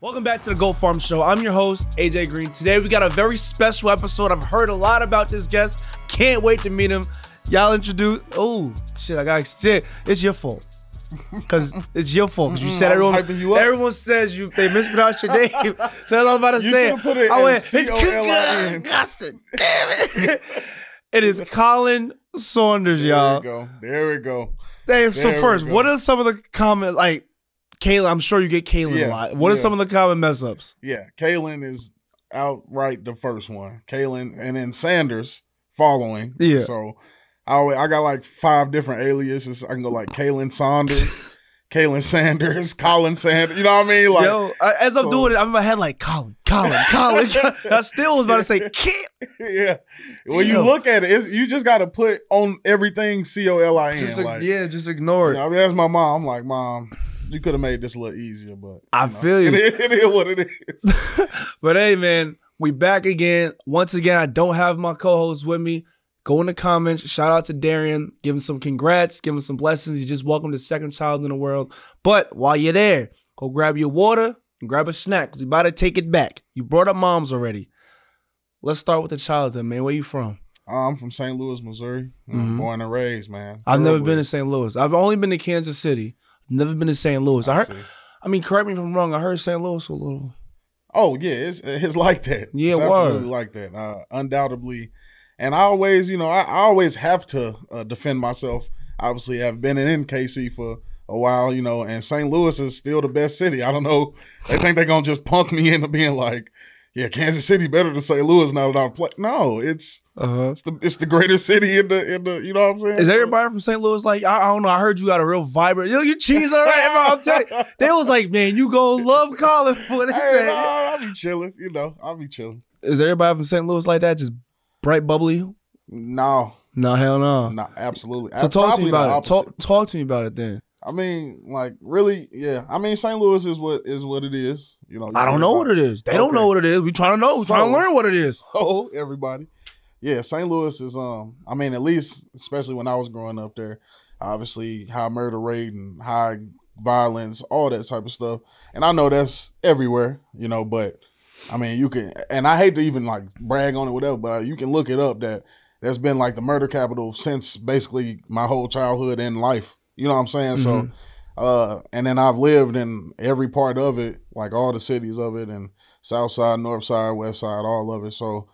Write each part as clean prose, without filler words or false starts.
Welcome back to the Goat Farm Show. I'm your host, AJ Greene. Today we got a very special episode. I've heard a lot about this guest. Can't wait to meet him. Y'all introduce. Oh shit! I got shit. It's your fault. Cause it's your fault. Cause you said everyone says they mispronounced your name. So that's what I was about to say. You should put it as C-O-L-I-N. Damn it! It is Khalen Saunders, y'all. There we go. Damn. So first, what are some of the common Khalen? I'm sure you get Khalen a lot. What are some of the common mess ups? Yeah, Khalen is outright the first one. Khalen, and then Sanders following. Yeah. So I got like 5 different aliases. I can go like Khalen Saunders, Khalen Sanders, Khalen Sanders. You know what I mean? Like, yo, as I'm doing it, I'm in my head like Khalen. I still was about to say Kid. Yeah. When you look at it, you just got to put on everything C-O-L-I-N. Just ignore it. You know, I mean, that's my mom. I'm like, Mom, you could have made this a little easier, but I feel you. It is what it is. But hey, man, we back again. Once again, I don't have my co-host with me. Go in the comments. Shout out to Darian. Give him some congrats. Give him some blessings. You just welcomed his second child in the world. But while you're there, go grab your water and grab a snack because you about to take it back. You brought up moms already. Let's start with the childhood, man. Where you from? I'm from St. Louis, Missouri. Born and raised, man. I've never been to St. Louis. I've only been to Kansas City. Never been to St. Louis. I mean, correct me if I'm wrong. I heard St. Louis a little. Oh yeah, it's like that. Yeah, it's absolutely like that. Undoubtedly, and I always, I always have to defend myself. Obviously, I've been in KC for a while, and St. Louis is still the best city. I don't know. They think they're gonna just punk me into being like, yeah, Kansas City better than St. Louis now that I play. No, it's the greater city in the you know what I'm saying? Is everybody from St. Louis like, I don't know, I heard you got a real vibrant, you cheese all right, bro, I'm telling you. They was like, man, you gonna love Khalen for what they say. I'll be chilling, I'll be chilling. Is everybody from St. Louis like that, just bright, bubbly? No, hell no. No, absolutely. So talk to me about it. Talk to me about it then. I mean, like, really, yeah. I mean, St. Louis is what it is. I don't know what it is. They don't know what it is. We trying to know. We're trying to learn what it is. So, everybody. Yeah, St. Louis is, I mean, at least, especially when I was growing up there, obviously, high murder rate and high violence, all that type of stuff. And I know that's everywhere, but, I mean, you can, and I hate to even, like, brag on it, whatever, but you can look it up that that's been, like, the murder capital since basically my whole childhood and life. You know what I'm saying? Mm-hmm. So, and then I've lived in every part of it, like all the cities of it, and South Side, North Side, West Side, all of it. So,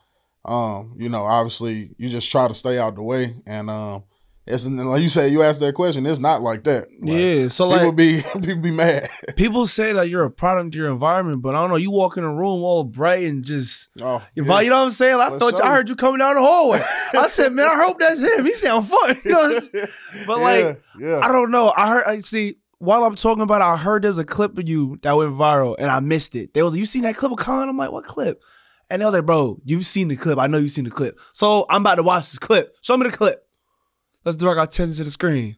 obviously you just try to stay out the way. And it's like you said, you asked that question. It's not like that. Like, yeah. So people be mad. People say that you're a product of your environment, but I don't know. You walk in a room all bright and just, you know what I'm saying? I heard you coming down the hallway. I said, man, I hope that's him. He sound fun. You know what I'm saying? But I don't know. While I'm talking about it, I heard there's a clip of you that went viral and I missed it. They was like, you seen that clip of Khalen? I'm like, what clip? And they was like, bro, you've seen the clip. I know you've seen the clip. So I'm about to watch this clip. Show me the clip. Let's direct our attention to the screen.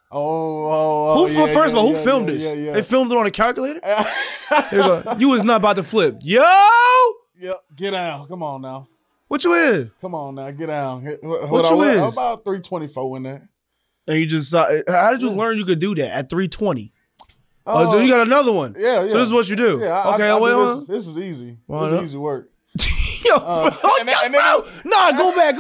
First of all, who filmed this? Yeah. They filmed it on a calculator? You was not about to flip. Yo! Yep, get down. Come on now. What you in? Come on now, get down. What you in? About 324 in there. And you just, how did you learn you could do that at 320? So you got another one. Yeah. So this is what you do. Yeah, okay, wait on. This is easy. This is easy work. Yo, go back.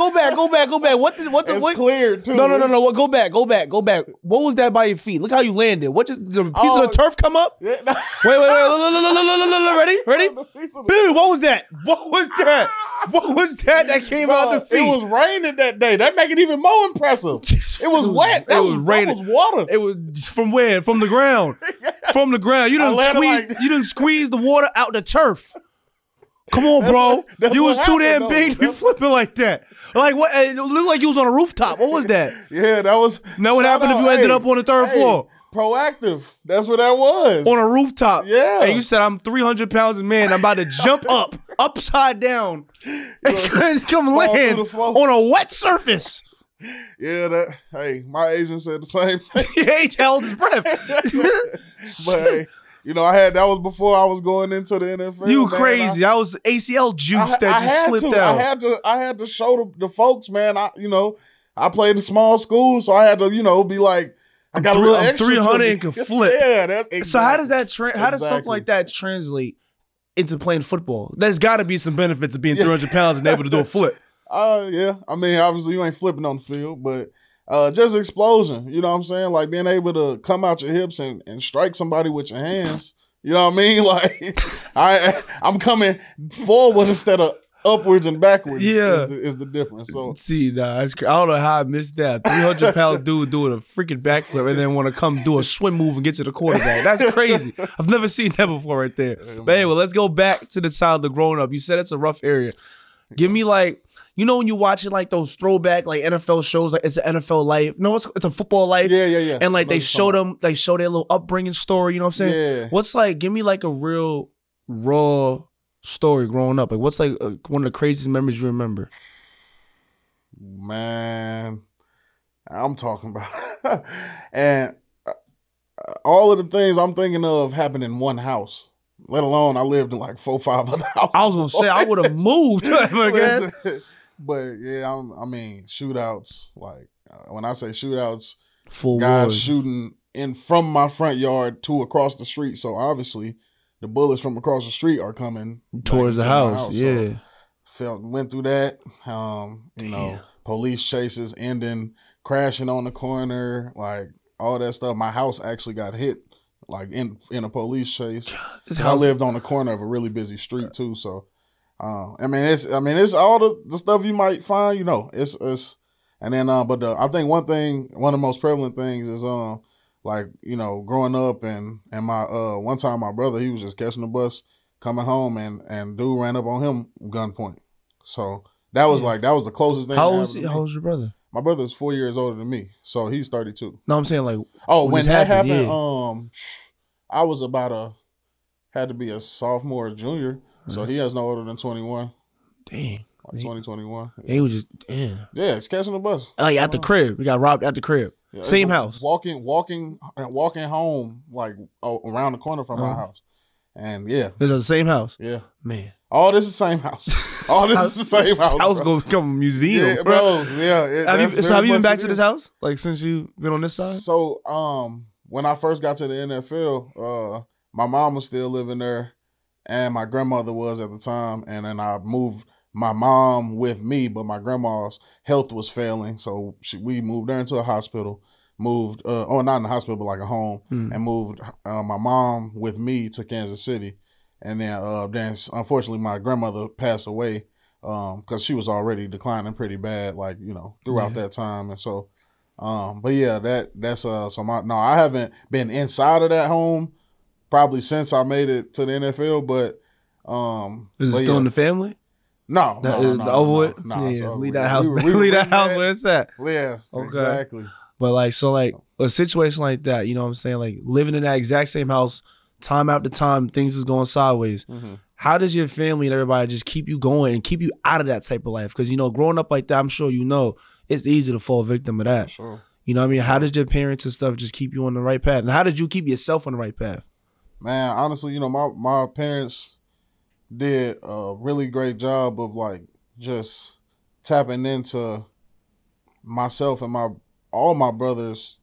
It's clear too. No. Go back. What was that by your feet? Look how you landed. What just the piece of the turf come up? Yeah, Wait. Ready? Boom! What was that? What was that came out the feet? It was raining that day. That make it even more impressive. It was wet. It was raining. That was water. It was from where? From the ground. From the ground. You didn't squeeze the water out the turf. Come on, bro. You was too damn big to be flipping like that. Like what? It looked like you was on a rooftop. What was that? Yeah, that was. Now what happened if you ended up on the third floor? Proactive. That's what that was. On a rooftop. Yeah. And you said, I'm 300 pounds of man. I'm about to jump up, upside down, and come land on a wet surface. Yeah, my agent said the same thing. He held his breath. But hey, that was before I was going into the NFL. You crazy. That was ACL juice that just slipped out. I had to show the folks, man, I played in small school, so I had to, be like, I got a little extra 300 and can flip. Yeah, that's exactly. So how does that how does something like that translate into playing football? There's got to be some benefits of being 300 pounds and able to do a flip. Yeah. I mean, obviously you ain't flipping on the field, but just explosion. You know what I'm saying? Like being able to come out your hips and strike somebody with your hands. You know what I mean? Like I'm coming forward instead of upwards and backwards. Is the difference. So see, I don't know how I missed that. 300-pound dude doing a freaking backflip and then want to come do a swim move and get to the quarterback. That's crazy. I've never seen that before right there. But anyway, let's go back to the childhood growing up. You said it's a rough area. Give me like, you know when you watching like those throwback like NFL shows, like it's an NFL life. No, it's a football life. Yeah. And like they show their little upbringing story. You know what I'm saying? Yeah. What's like? Give me like a real raw story growing up. Like what's like one of the craziest memories you remember? Man, I'm talking about, and all of the things I'm thinking of happened in one house. Let alone I lived in like 4 or 5 other houses. I was gonna say I would have moved. But yeah, I mean shootouts. Like when I say shootouts, full guys wars. shooting in from my front yard to across the street. So obviously, the bullets from across the street are coming towards the house. Yeah, went through that. You know, police chases ending, crashing on the corner, like all that stuff. My house actually got hit. Like in a police chase. I lived on the corner of a really busy street too, so I mean it's all the stuff you might find, you know. It's and then but I think one of the most prevalent things is like, you know, growing up and my one time my brother, he was just catching the bus coming home and dude ran up on him gunpoint. So that was that was the closest thing. How old was your brother? My brother's 4 years older than me, so he's 32. No, I'm saying like when that happened, I was had to be a sophomore or junior, so he has no older than 21. Damn, like 2021. He was just yeah, he's catching the bus. Like at the crib, we got robbed at the crib. Yeah, same house. Walking home like around the corner from my house, and yeah, this is the same house. Yeah, man. All this is the same house. All this is the same house. This house gonna become a museum, yeah, bro. Yeah. Have you been back to this house? Like since you've been on this side? So, when I first got to the NFL, my mom was still living there, and my grandmother was at the time, and then I moved my mom with me, but my grandma's health was failing, so we moved her into a hospital. Moved, not in the hospital, but like a home, and moved my mom with me to Kansas City. And then unfortunately my grandmother passed away because she was already declining pretty bad, like, you know, throughout that time. And so, but yeah, that's I haven't been inside of that home probably since I made it to the NFL, but is it still in the family? No. Leave that house. Leave that house where it's at. Yeah, okay. Exactly. But like, so like a situation like that, you know what I'm saying? Like living in that exact same house, time after time, things is going sideways. Mm-hmm. How does your family and everybody just keep you going and keep you out of that type of life? Because, you know, growing up like that, I'm sure you know, it's easy to fall victim of that. Sure. You know what I mean? How does your parents and stuff just keep you on the right path? And how did you keep yourself on the right path? Man, honestly, you know, my parents did a really great job of like just tapping into myself and all my brothers'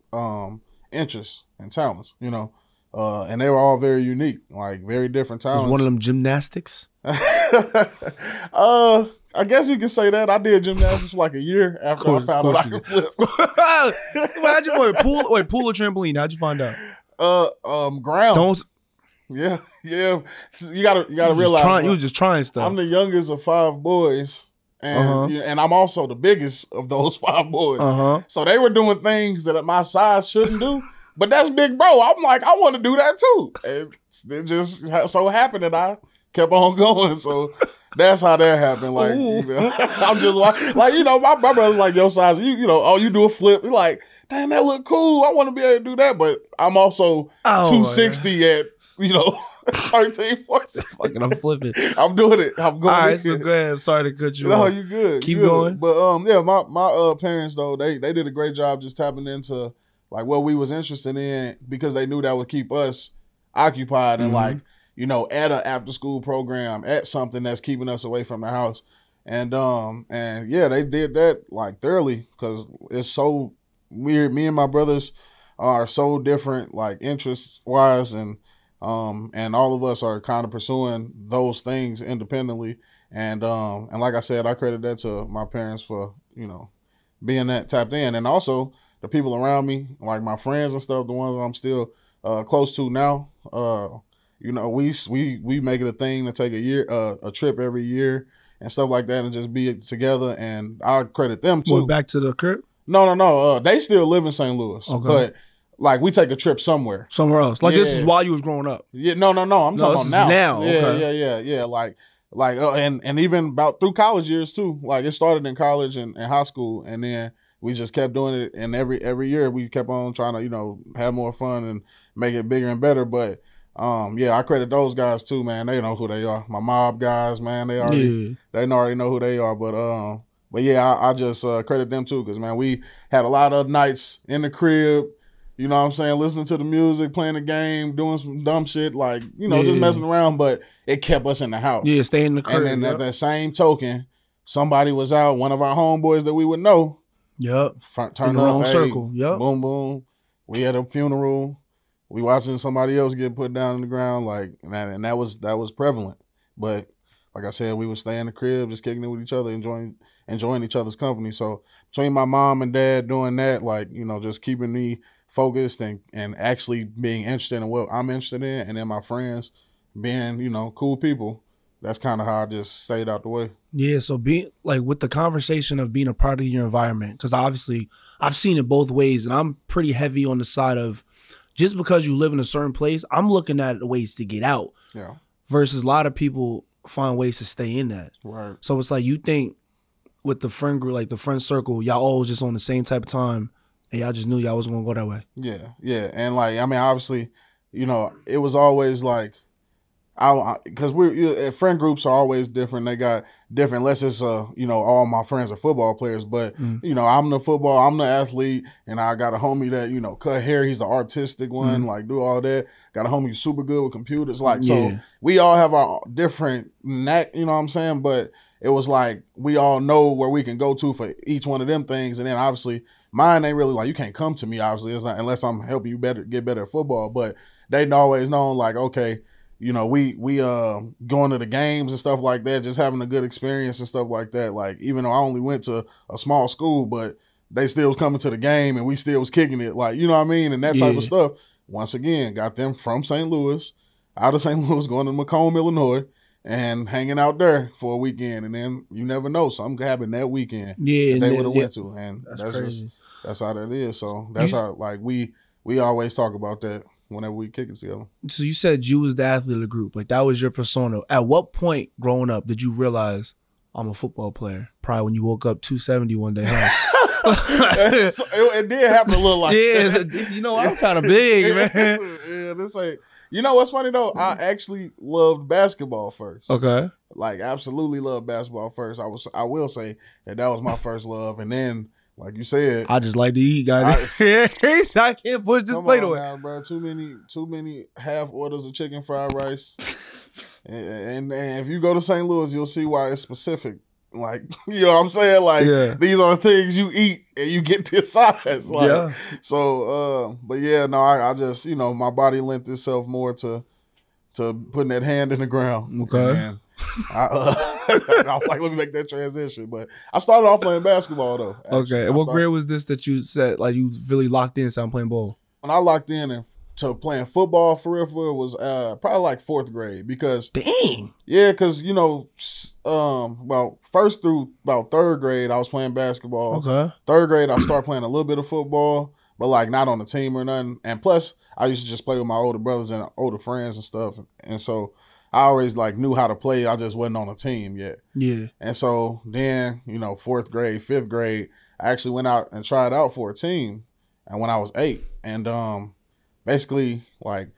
interests and talents, you know. And they were all very unique, like very different talents. Was one of them gymnastics? I guess you can say that. I did gymnastics for like a year after I found out I could flip. How'd you pool or trampoline? How'd you find out? Ground. Yeah. You gotta realize you was just trying stuff. I'm the youngest of 5 boys. And I'm also the biggest of those 5 boys. So they were doing things that my size shouldn't do. But that's big bro. I'm like, I want to do that too. And it just so happened that I kept on going. So that's how that happened. Like, you know, I'm just like, you know, my brother's like your size. You know, you do a flip. You're like, damn, that look cool. I want to be able to do that. But I'm also 260 at, you know, 13, 14. Fucking, I'm flipping. I'm doing it. I'm going. All right, so go ahead. I'm sorry to cut you off. No, you good. Keep going. But yeah, my parents though, they did a great job just tapping into like what we was interested in because they knew that would keep us occupied and like, you know, at an after school program, at something that's keeping us away from the house. And yeah, they did that like thoroughly because it's so weird. Me and my brothers are so different, like interest wise, and And all of us are kind of pursuing those things independently. And like I said, I credit that to my parents for, you know, being that tapped in. And also the people around me, like my friends and stuff, the ones I'm still close to now, you know, we make it a thing to take a trip every year and stuff like that and just be together. And I credit them too. Going back to the crib? No. They still live in St. Louis. Okay. But like we take a trip somewhere else. Like this is while you was growing up. Yeah, no. I'm talking about now. Yeah, okay. Yeah. Like and even about through college years too. Like it started in college and high school, and then we just kept doing it. And every year we kept on trying to, you know, have more fun and make it bigger and better. But I credit those guys too, man. They know who they are. My mob guys, man. They already know who they are. But yeah, I just credit them too, because man, we had a lot of nights in the crib. You know what I'm saying? Listening to the music, playing the game, doing some dumb shit, like, you know, just messing around, but it kept us in the house. Yeah, stay in the crib. And then at that same token, somebody was out, one of our homeboys that we would know. Yep. Turn up, hey, circle. Yep. Boom, boom. We had a funeral. We watching somebody else get put down on the ground, like, and that was prevalent. But like I said, we would stay in the crib, just kicking it with each other, enjoying each other's company. So between my mom and dad doing that, like, you know, just keeping me focused and actually being interested in what I'm interested in, and then my friends being, you know, cool people, that's kind of how I just stayed out the way. Yeah, so being like with the conversation of being a part of your environment, because obviously I've seen it both ways, and I'm pretty heavy on the side of just because you live in a certain place, I'm looking at ways to get out. Yeah. Versus a lot of people find ways to stay in that. Right. So it's like you think with the friend group, like the friend circle, y'all all just on the same type of time, and y'all just knew y'all was gonna go that way. Yeah. And like, I mean, obviously, you know, it was always like, because friend groups are always different. They got different, unless it's you know, all my friends are football players, but you know, I'm the athlete, and I got a homie that, you know, cut hair, he's the artistic one, like do all that. Got a homie who's super good with computers, like, so we all have our different knack, you know what I'm saying? But it was like we all know where we can go to for each one of them things, and then obviously mine ain't really like, you can't come to me, obviously, it's not unless I'm helping you get better at football. But they always known, like, okay, you know, we going to the games and stuff like that, just having a good experience and stuff like that. Like, even though I only went to a small school, but they still was coming to the game and we still was kicking it, like, you know what I mean? And that type of stuff. Once again, got them from St. Louis, out of St. Louis, going to Macomb, Illinois, and hanging out there for a weekend. And then you never know, something could happen that weekend that they would have went to. And that's how that is. So that's how, like, we always talk about that whenever we kick it together. So you said you was the athlete of the group. Like, that was your persona. At what point growing up did you realize I'm a football player? Probably when you woke up 270 one day, huh? It did happen a little like that. You know, I'm kind of big, man. Yeah, this ain't. You know what's funny though? I actually loved basketball first. Okay. Like, absolutely loved basketball first. I will say that was my first love, and then, like you said, I just like to eat, guys. I can't push this plate away. Now, bro. Too many half orders of chicken fried rice. and if you go to St. Louis, you'll see why it's specific. Like, you know what I'm saying? Like, these are things you eat and you get this size. Like, so, but yeah, no, I just, you know, my body lent itself more to putting that hand in the ground. Okay. And I was like, let me make that transition. But I started off playing basketball though. Actually. Okay. And what grade was this that you said, like, you really locked in, so I'm playing ball? When I locked in to playing football for real was probably like 4th grade, because because you know, well, first through about 3rd grade I was playing basketball. Okay. 3rd grade I started playing a little bit of football, but like not on the team or nothing. And plus I used to just play with my older brothers and older friends and stuff, and so I always like knew how to play. I just wasn't on a team yet. Yeah. And so then, you know, 4th grade, 5th grade, I actually went out and tried out for a team, and when I was 8, and basically, like,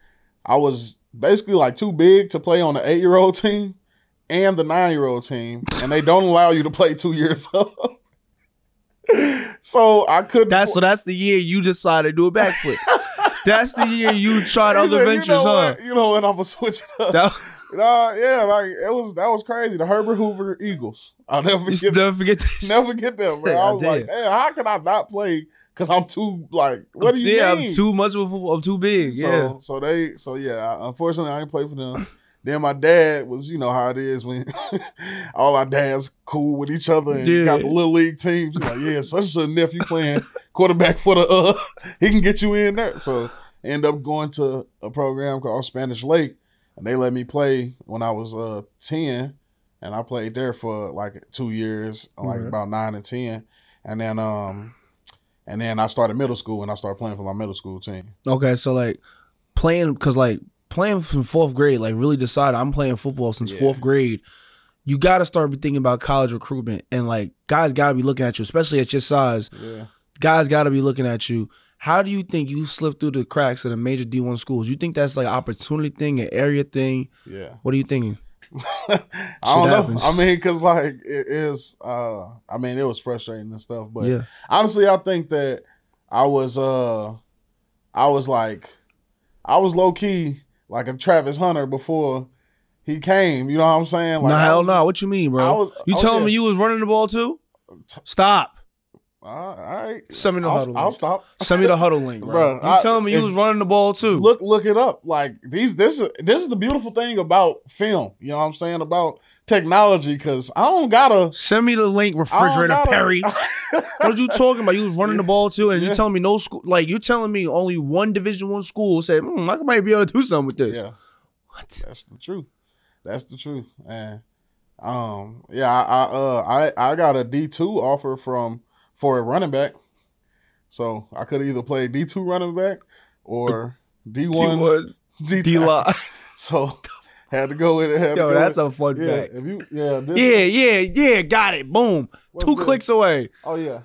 I was basically like too big to play on the 8-year-old team and the 9-year-old team, and they don't allow you to play 2 years old. So I couldn't. So that's the year you decided to do a backflip. That's the year you tried other ventures, huh? You know what? I'm gonna switch it up. Yeah, like that was crazy. The Herbert Hoover Eagles. I'll never forget. Never forget this. Never forget them, bro. I was like, damn, how can I not play because I'm too like. What do you mean? I'm too much of a football. I'm too big. So yeah. Unfortunately, I ain't play for them. Then my dad was, you know how it is when all our dads cool with each other and got the little league teams. He's like, yeah, such a nephew playing quarterback for the he can get you in there. So I ended up going to a program called Spanish Lake, and they let me play when I was 10, and I played there for like 2 years, like about 9 and 10, and then I started middle school and I started playing for my middle school team. Okay, so like playing from 4th grade, like really decided I'm playing football since 4th grade. You got to start thinking about college recruitment, and like guys got to be looking at you, especially at your size. Yeah. Guys got to be looking at you. How do you think you slipped through the cracks of the major D1 schools? You think that's like an opportunity thing, an area thing? Yeah. What are you thinking? I don't know. I mean, because like it is. I mean, it was frustrating and stuff, but honestly, I think that I was low key. Like a Travis Hunter before he came, you know what I'm saying? Like, hell no. What you mean, bro? You telling me you was running the ball too? Stop. All right. Send me the huddle link. I'll stop. Send me the huddle link, bro. You telling me you was running the ball too? Look it up. Like this is the beautiful thing about film. You know what I'm saying? About technology, because I don't gotta send me the link, refrigerator Perry. What are you talking about? You was running the ball too, and you telling me no school? Like you telling me only one Division I school said, I might be able to do something with this. Yeah, what? That's the truth. That's the truth. And I got a D2 offer for a running back, so I could either play D2 running back or D1 D-line. So. Had to go with it. Yo, that's a fun fact. Got it. Boom. Two clicks away. Oh, yeah.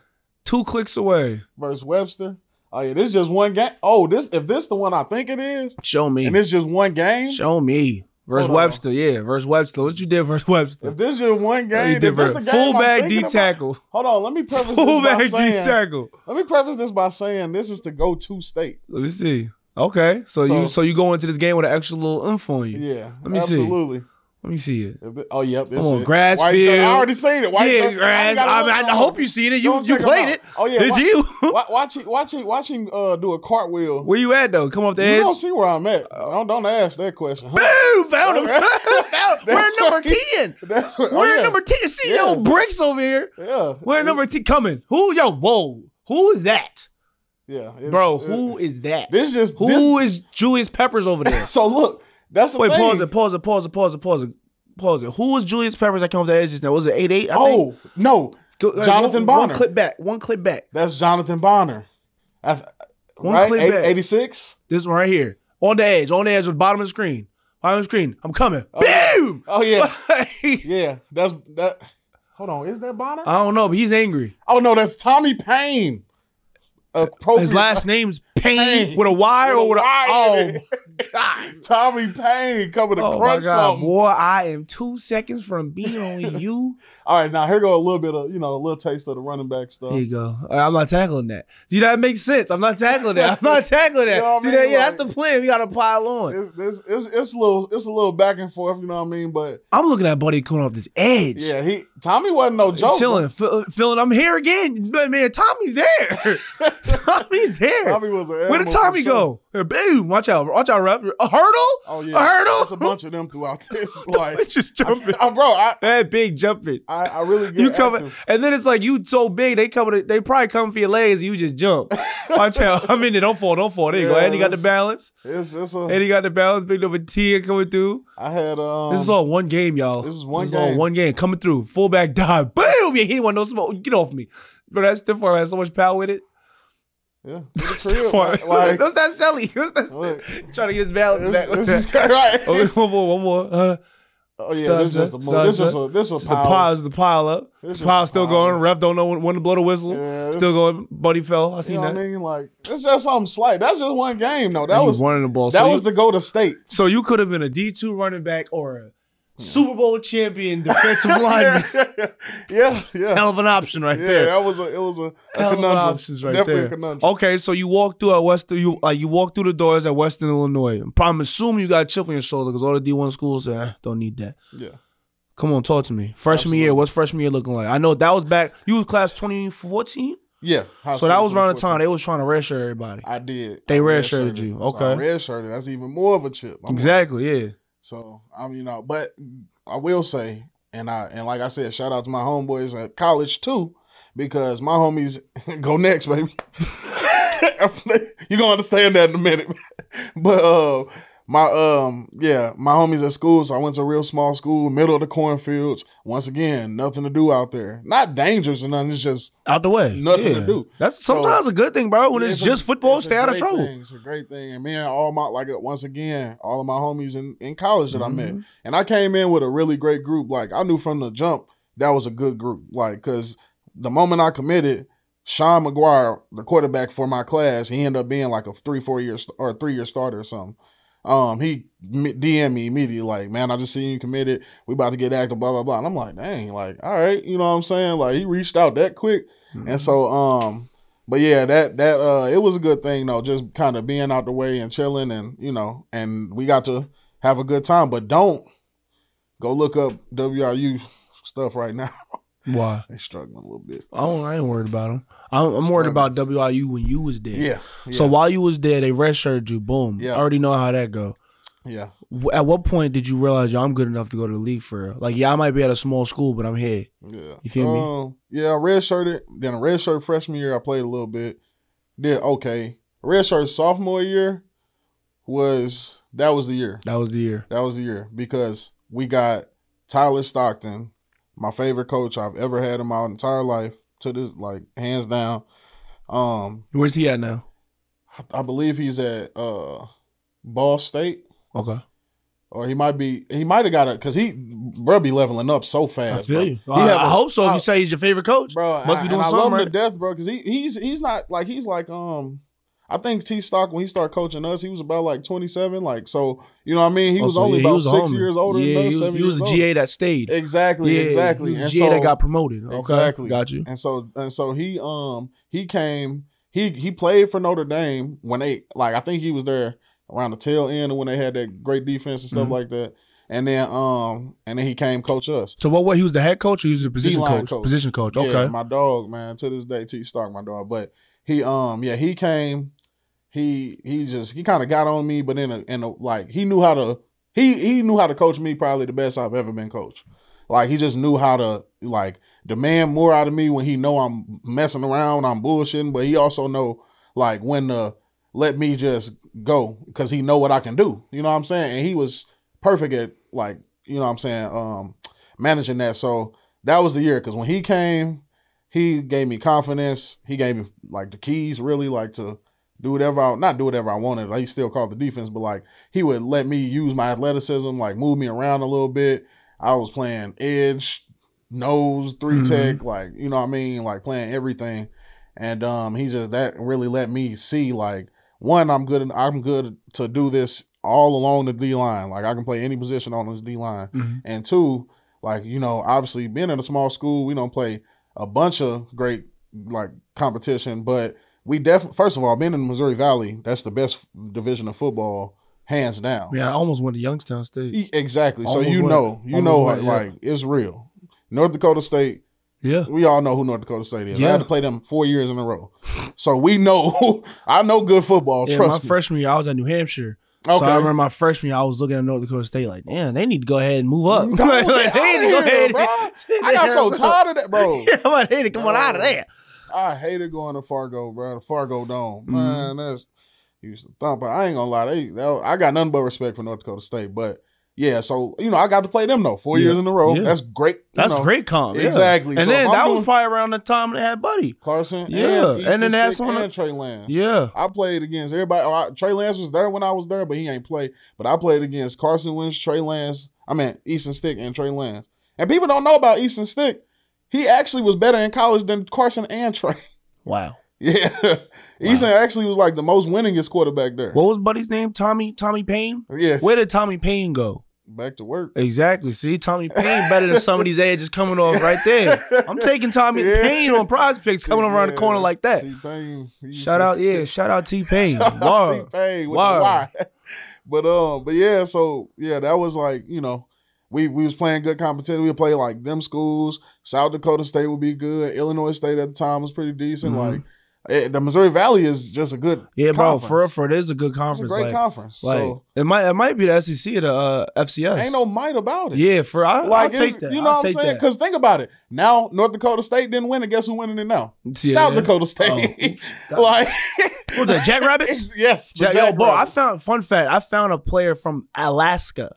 2 clicks away. Versus Webster. Oh, yeah, this is just one game. Oh, if this the one I think it is. Show me. And it's just one game. Show me. Versus Webster, versus Webster. What you did versus Webster? If this just one game, did this the game fullback D tackle. Hold on, let me preface fullback this by saying. D tackle. Let me preface this by saying this is to go to state. Let me see. Okay, so you go into this game with an extra little info on you. Yeah, let me absolutely. See. Let me see it. Oh, yep. Come on, grass field. I already seen it. Grass. I hope you seen it. You played it. Oh yeah. Did you? Watch him do a cartway. Where you at though? Come off the edge. You don't see where I'm at. Don't ask that question. Boom! Found him. We're number 10. We're number 10. CEO Bricks over here. Yeah. We're number 10 coming. Whoa. Who is that? Yeah. Bro, who is that? Who is Julius Peppers over there? So look. That's the thing. Pause it. Who was Julius Peppers that came off the edge just now? Was it 8'8"? Oh, no. Jonathan Bonner. One clip back. That's Jonathan Bonner. One clip back. 86? This one right here. On the edge of the bottom of the screen. I'm coming. Boom! Oh, yeah. Yeah. That's that. Hold on. Is that Bonner? I don't know, but he's angry. Oh, no. That's Tommy Payne. His last name's Payne with a Y or with a oh God. Tommy Payne coming to crunch something. Boy, I am 2 seconds from being on you. All right, now here go a little bit of, a little taste of the running back stuff. Here you go. I'm not tackling that. See, that makes sense. I'm not tackling that. See that? Yeah, that's the plan. We got to pile on. It's a little back and forth, you know what I mean? But I'm looking at Buddy coming off this edge. Yeah, Tommy wasn't no joke. Chilling, feeling. I'm here again. Man, Tommy's there. Tommy's there. Tommy was an Where did Tommy go? Boom! Watch out, rep. A hurdle? Oh yeah, a hurdle. There's a bunch of them throughout this. Like just jumping, bro. That big jumping. I really get you coming, and then it's like you so big they probably come for your legs. And you just jump. Watch out! I'm in there. Don't fall. There you go. And he got the balance. And he got the balance. Big over 10 coming through. I had this is all one game, y'all. This is all one game coming through. Fullback dive. Boom! Yeah, he want no smoke. Get off me. But that stiff arm has so much power with it. Yeah, what's that Sally? Trying to get his balance back. Right. Okay, one more. This is a pile. The pile up. The pile still going. Ref don't know when to blow the whistle. Yeah, still going. Buddy fell. I seen that. What I mean, like it's just something slight. That's just one game, though. That was running the ball. That was to go to state. So you could have been a D2 running back or a Super Bowl champion defensive lineman. Yeah. Hell of an option right there. Yeah, it was a hell conundrum. Of options right Definitely there. A conundrum. Okay, so you walk through at Western. You walk through the doors at Western Illinois. I'm assuming you got a chip on your shoulder because all the D1 schools say, don't need that. Yeah. Come on, talk to me. Freshman year, what's freshman year looking like? I know that was back. You was class 2014. Yeah. So that was around the time they was trying to redshirt everybody. I did. They redshirted you. Okay. So I redshirted. That's even more of a chip. Exactly. Yeah. So but I will say, and like I said, shout out to my homeboys at college too, because my homies go next, baby. You're gonna understand that in a minute. But my homies at school, so I went to a real small school, middle of the cornfields. Once again, nothing to do out there. Not dangerous or nothing, it's just out the way. Nothing to do. That's sometimes a good thing, bro. When it's just football, stay out of trouble. It's a great thing. And me and all of my homies in college that I met. And I came in with a really great group. Like, I knew from the jump that was a good group. Like, because the moment I committed, Sean McGuire, the quarterback for my class, he ended up being like a 3-4 year starter or something. He DM'd me immediately like, man, I just seen you committed. We about to get active, blah, blah, blah. And I'm like, dang, like, all right. You know what I'm saying? Like, he reached out that quick. And so, but yeah, that it was a good thing though, just kind of being out the way and chilling and, and we got to have a good time. But don't go look up WRU stuff right now. Why? They struggling a little bit. I ain't worried about them. I'm worried about WIU when you was there. Yeah. So while you was there, they redshirted you. Boom. Yeah. I already know how that go. Yeah. At what point did you realize, I'm good enough to go to the league for real? Like, I might be at a small school, but I'm here. Yeah. You feel me? Yeah, redshirted. Then a redshirt freshman year, I played a little bit. Did okay. Redshirt sophomore year that was the year. That was the year. That was the year because we got Tyler Stockton, my favorite coach I've ever had in my entire life, to this, like, hands down. Where's he at now? I believe he's at Ball State. Okay. Or he might have got it, because bro be leveling up so fast. I feel you. I hope so. If you say he's your favorite coach, bro, must be doing something. I love him right? to death, bro, because he's not like, he's like, I think T Stock, when he started coaching us, he was about like 27. Like, so, you know what I mean? He was only about 6 years older than us, 7 years older. He was a GA that stayed. Exactly. He was and GA that got promoted. Okay. Exactly. Got you. And so he came, he played for Notre Dame when they, like, I think he was there around the tail end of when they had that great defense and stuff like that. And then he came coach us. So what he was the head coach or he was the position coach? Position coach. Okay. Yeah, my dog, man. To this day, T Stock, my dog. But he came. He kind of got on me, but in a like, he knew how to coach me probably the best I've ever been coached. Like, he just knew how to, like, demand more out of me when he know I'm messing around, I'm bullshitting, but he also know, like, when to let me just go, because he know what I can do. You know what I'm saying? And he was perfect at, like, you know what I'm saying, managing that. So that was the year, because when he came, he gave me confidence. He gave me, like, the keys, really, like, to not do whatever I wanted. Like, he still called the defense, but, like, he would let me use my athleticism, like, move me around a little bit. I was playing edge, nose, 3-tech, like, you know what I mean? Like, playing everything. And that really let me see, like, one, I'm good to do this all along the D-line. Like, I can play any position on this D-line. And two, like, you know, obviously being in a small school, we don't play a bunch of great, like, competition, but we definitely, first of all, being in the Missouri Valley, that's the best division of football, hands down. Yeah, I almost went to Youngstown State. Exactly. So like, it's real. North Dakota State. Yeah. We all know who North Dakota State is. Yeah. I had to play them 4 years in a row. So we know, I know good football, trust me. My freshman year, I was at New Hampshire. Okay. So I remember my freshman year, I was looking at North Dakota State like, damn, they need to go ahead and move up. They need to go ahead, bro. I got so tired of that, bro. Yeah, I'm like, they need to come on out of there. I hated going to Fargo, bro. The Fargo Dome. Man, that's used to thump. But I ain't gonna lie. I got nothing but respect for North Dakota State. But yeah, so, you know, I got to play them though 4 years in a row. Yeah. That's great. That's great comp. Yeah. Exactly. And so then that was probably around the time they had Buddy Carson. Yeah. And then they had someone and Trey Lance. Yeah. I played against everybody. Trey Lance was there when I was there, but he ain't played. But I played against Carson Wentz, Trey Lance. Easton Stick and Trey Lance. And people don't know about Easton Stick. He actually was better in college than Carson and Trey. Wow. Yeah. Wow. Easton actually was like the most winningest quarterback there. What was Buddy's name? Tommy Payne? Yeah. Where did Tommy Payne go? Back to work. Exactly. See, Tommy Payne better than some of these edges coming off right there. I'm taking Tommy Payne on prize picks coming around the corner like that. T-Pain. Shout out T-Pain. T-Pain with the Y. But yeah, so yeah, that was like, you know, we was playing good competition. We would play like them schools. South Dakota State would be good. Illinois State at the time was pretty decent. Like the Missouri Valley is just a good conference. Bro. For it is a good conference. It's a great conference. Like so it might be the SEC or the FCS. Ain't no might about it. Yeah, I'll take that. You know what I'm saying? Because think about it. Now North Dakota State didn't win, and guess who winning it now? South Dakota State. Like what the Jackrabbits? Yes. Bro, I found a player from Alaska.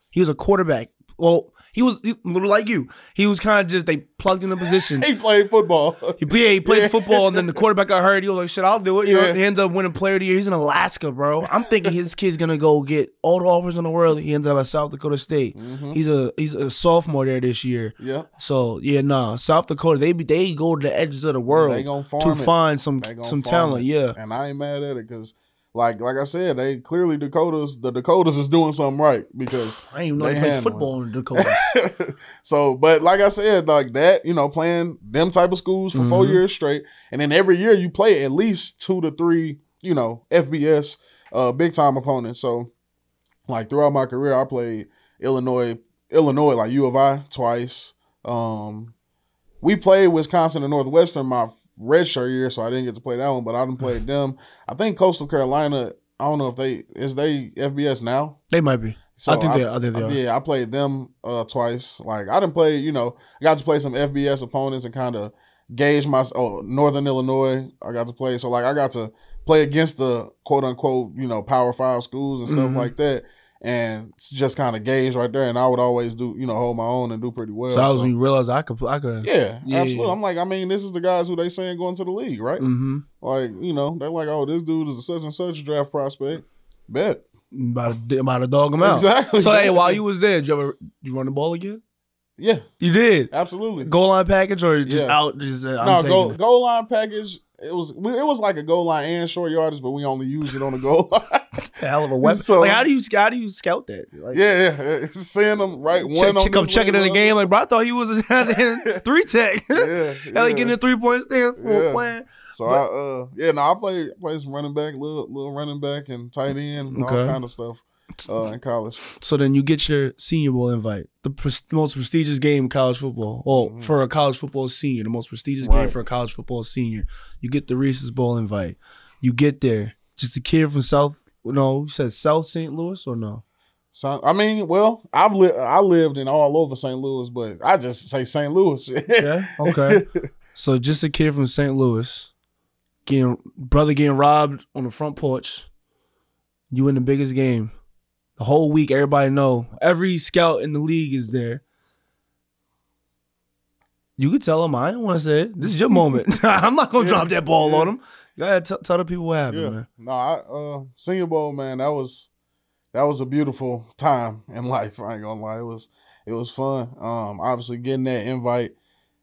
He was a quarterback. Well, he was a little like you. He was kind of just, they plugged in a position. He played football. He played football, and then the quarterback got hurt. He was like, shit, I'll do it. You know, he ended up winning player of the year. He's in Alaska, bro. I'm thinking his kid's going to go get all the offers in the world. He ended up at South Dakota State. He's a sophomore there this year. Yeah. So, South Dakota, they go to the edges of the world to find some talent. Yeah. And I ain't mad at it because like I said, they clearly the Dakotas is doing something right because I didn't even know they played football in the Dakota. So, but like I said, like that, playing them type of schools for 4 years straight, and then every year you play at least 2 to 3, FBS big time opponents. So, like throughout my career, I played Illinois, like U of I twice. We played Wisconsin and Northwestern my redshirt year, so I didn't get to play that one, but I didn't play them. I think Coastal Carolina, I don't know if they FBS now? They might be. So I think they are. Yeah, I played them twice. Like I didn't play, I got to play some FBS opponents and kind of gauge my Northern Illinois. I got to play. So like I got to play against the quote unquote, Power 5 schools and stuff like that. And just kind of gauge right there, and I would always do, hold my own and do pretty well. So that was when you realized I could. Yeah, absolutely. I'm like, this is the guys who they saying going to the league, right? Like, they're like, oh, this dude is a such and such draft prospect. Bet. About to dog him out. Exactly. So hey, while you was there, did you run the ball again? Yeah, you did. Absolutely. Goal line package or just out? Just goal line package. It was like a goal line and short yardage, but we only used it on the goal line. That's a hell of a weapon. So, like, how do you scout that? Like, seeing them right come checking in the game. Like, bro, I thought he was a 3-tech. Like getting a 3-point stand for playing. So I played some running back, little running back and tight end, and all kind of stuff. In college. So then you get your Senior Bowl invite, the most prestigious game in college football. Well, for a college football senior, the most prestigious game for a college football senior. You get the Reese's Bowl invite. You get there, just a kid from South. No, you said South St. Louis or no? So, I lived in all over St. Louis, but I just say St. Louis. Yeah, okay. So just a kid from St. Louis, getting robbed on the front porch. You in the biggest game. The whole week, everybody know. Every scout in the league is there. You could tell them, I don't want to say it. This is your moment. I'm not going to drop that ball on them. You got to tell the people what happened, man. No, Senior Bowl, man, that was a beautiful time in life. I ain't going to lie. It was fun. Obviously, getting that invite.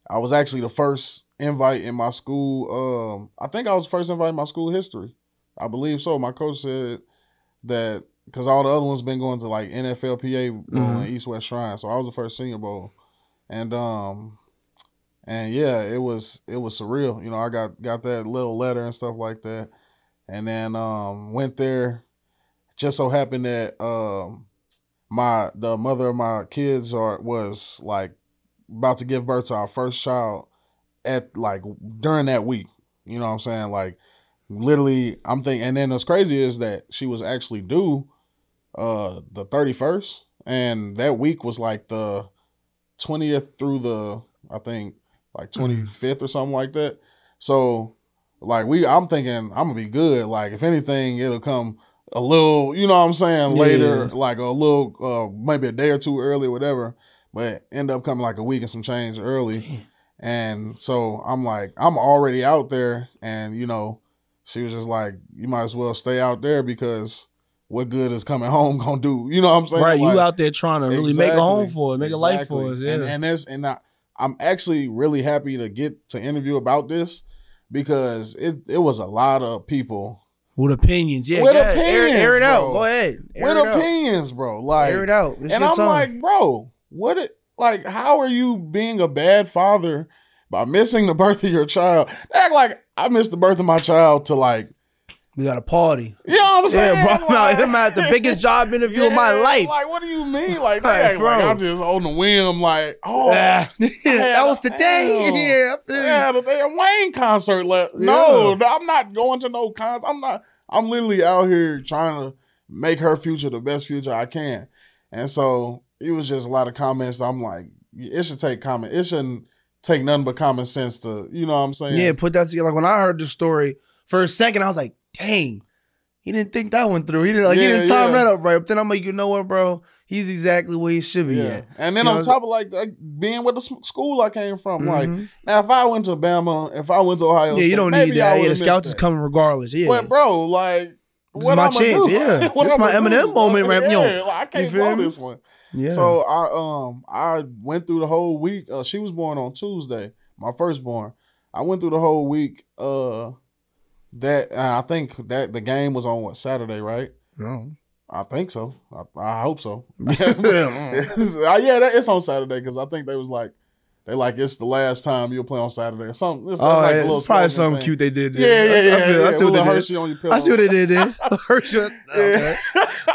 I was actually the first invite in my school. I think I was the first invite in my school history. I believe so. My coach said that because all the other ones been going to like NFLPA Bowl and East West Shrine. So I was the first Senior Bowl. And yeah, it was surreal. I got that little letter and stuff like that. And then went there. Just so happened that the mother of my kids was like about to give birth to our first child at like during that week. You know what I'm saying? Like literally I'm thinking, and then what's crazy is that she was actually due the 31st, and that week was like the 20th through the, I think, like 25th or something like that. So like I'm thinking I'm gonna be good. Like if anything, it'll come a little, you know what I'm saying, later, like a little maybe a day or two early, whatever. But end up coming like a week and some change early. Damn. And so I'm like, I'm already out there, and she was just like, you might as well stay out there because what good is coming home gonna do? You know what I'm saying? Right, like, you out there trying to really make a home for it, make a life for us. Yeah. I'm actually really happy to get to interview about this because it was a lot of people with opinions. Yeah, with opinions, air it out. Bro. Go ahead. With opinions, bro. Like air it out. It's and I'm time. Like, bro, how are you being a bad father by missing the birth of your child? Act like I missed the birth of my child to like We got a party. You know what I'm saying? Yeah, bro. Like, I'm at the biggest job interview of my life. Like, what do you mean? Like, like I'm just on the whim, like, that was today. Yeah, the damn Wayne concert left. No, I'm not going to no concert. I'm literally out here trying to make her future the best future I can. And so it was just a lot of comments. I'm like, it shouldn't take nothing but common sense to, you know what I'm saying? Yeah, put that together. Like when I heard the story, for a second, I was like, dang, he didn't think that one through. He didn't time that up right. But then I'm like, you know what, bro? He's exactly where he should be at. And then on top of like being with the school I came from, like now if I went to Bama, if I went to Ohio State, you don't need that. Yeah, the scouts is coming regardless. Yeah, but bro, like, this is my chance. Yeah, this is my Eminem moment, right? Yeah, like, I can't blow this one. Yeah. So I went through the whole week. She was born on Tuesday, my firstborn. I went through the whole week. I think that the game was on Saturday, right? No. I think so. I hope so. It's on Saturday because I think they like it's the last time you'll play on Saturday or something. It's like a little probably something cute they did there. I see what they did. Hershey on your pillow. I see what they did there. Hershey. Okay.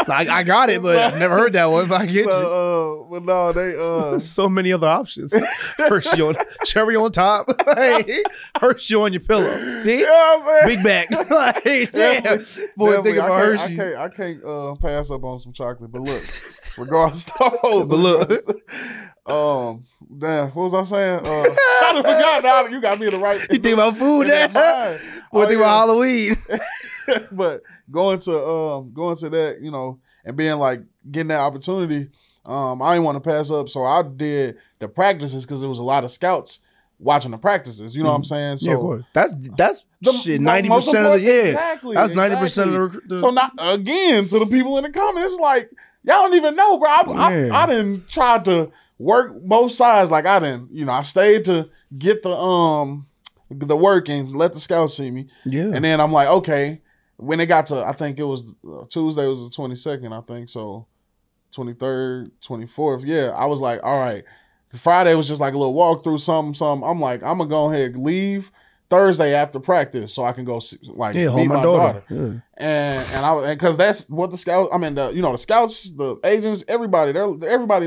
I got it, but I've never heard that one. But I get you. But no, they so many other options. Hershey on cherry on top. Hershey on your pillow. See, you know what I'm saying? Big back. Damn, boy, think about Hershey. I can't pass up on some chocolate. But look, regardless, damn, what was I saying? I done forgot now. You got me in the right. You think about food now? Or think about Halloween? But going to that, you know, and being like getting that opportunity, I didn't want to pass up. So I did the practices because there was a lot of scouts watching the practices. You know what I'm saying? So yeah, of course. That's shit. 90% of the exactly. That's 90% of the. So not again to the people in the comments, like y'all don't even know, bro. I didn't try to work both sides. Like I didn't, you know, I stayed to get the work and let the scouts see me. Yeah. And then I'm like, okay. When it got to, I think it was Tuesday was the 22nd, I think. So 23rd, 24th. Yeah. I was like, all right. Friday was just like a little walkthrough, something. I'm like, I'm going to go ahead and leave Thursday after practice so I can go meet my daughter. Yeah. And because that's what the scouts, I mean, the scouts, the agents, everybody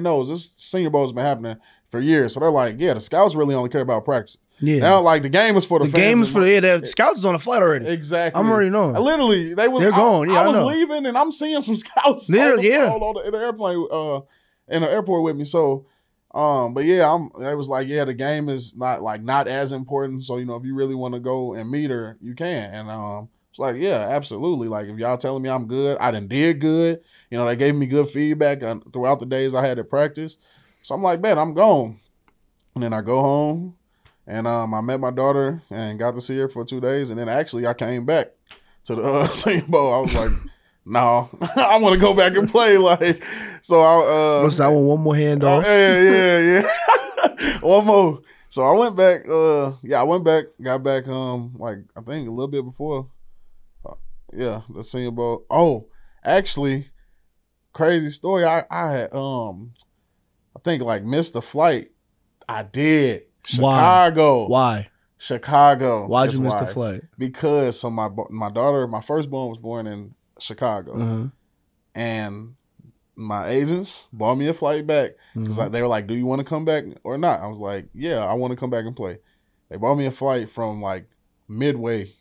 knows this Senior Bowl has been happening for years. So they're like, yeah, the scouts really only care about practice. Yeah. Now, like the game is for the fans. The game is for the scouts is on the flight already. Exactly. I'm already knowing. Literally, they're gone. Yeah, I was leaving and I'm seeing some scouts in the airplane, in the airport with me. So, but yeah, I was like, yeah, the game is not as important. So, you know, if you really want to go and meet her, you can. And it's like, yeah, absolutely. Like if y'all telling me I'm good, I done did good. You know, they gave me good feedback throughout the days I had at practice. So I'm like, man, I'm gone. And then I go home. And I met my daughter and got to see her for 2 days. And then actually I came back to the Senior Bowl. I was like, no, I want to go back and play. Like, so I want one more handoff. Yeah. One more. So I went back. I went back, got back, like I think a little bit before. The Senior Bowl. Oh, actually, crazy story. I had, I think like missed the flight. I did. Chicago. Why? Chicago. Why'd you miss the flight? Because so my daughter, my firstborn was born in Chicago, and my agents bought me a flight back because they were like, "Do you want to come back or not?" I was like, "Yeah, I want to come back and play." They bought me a flight from like Midway,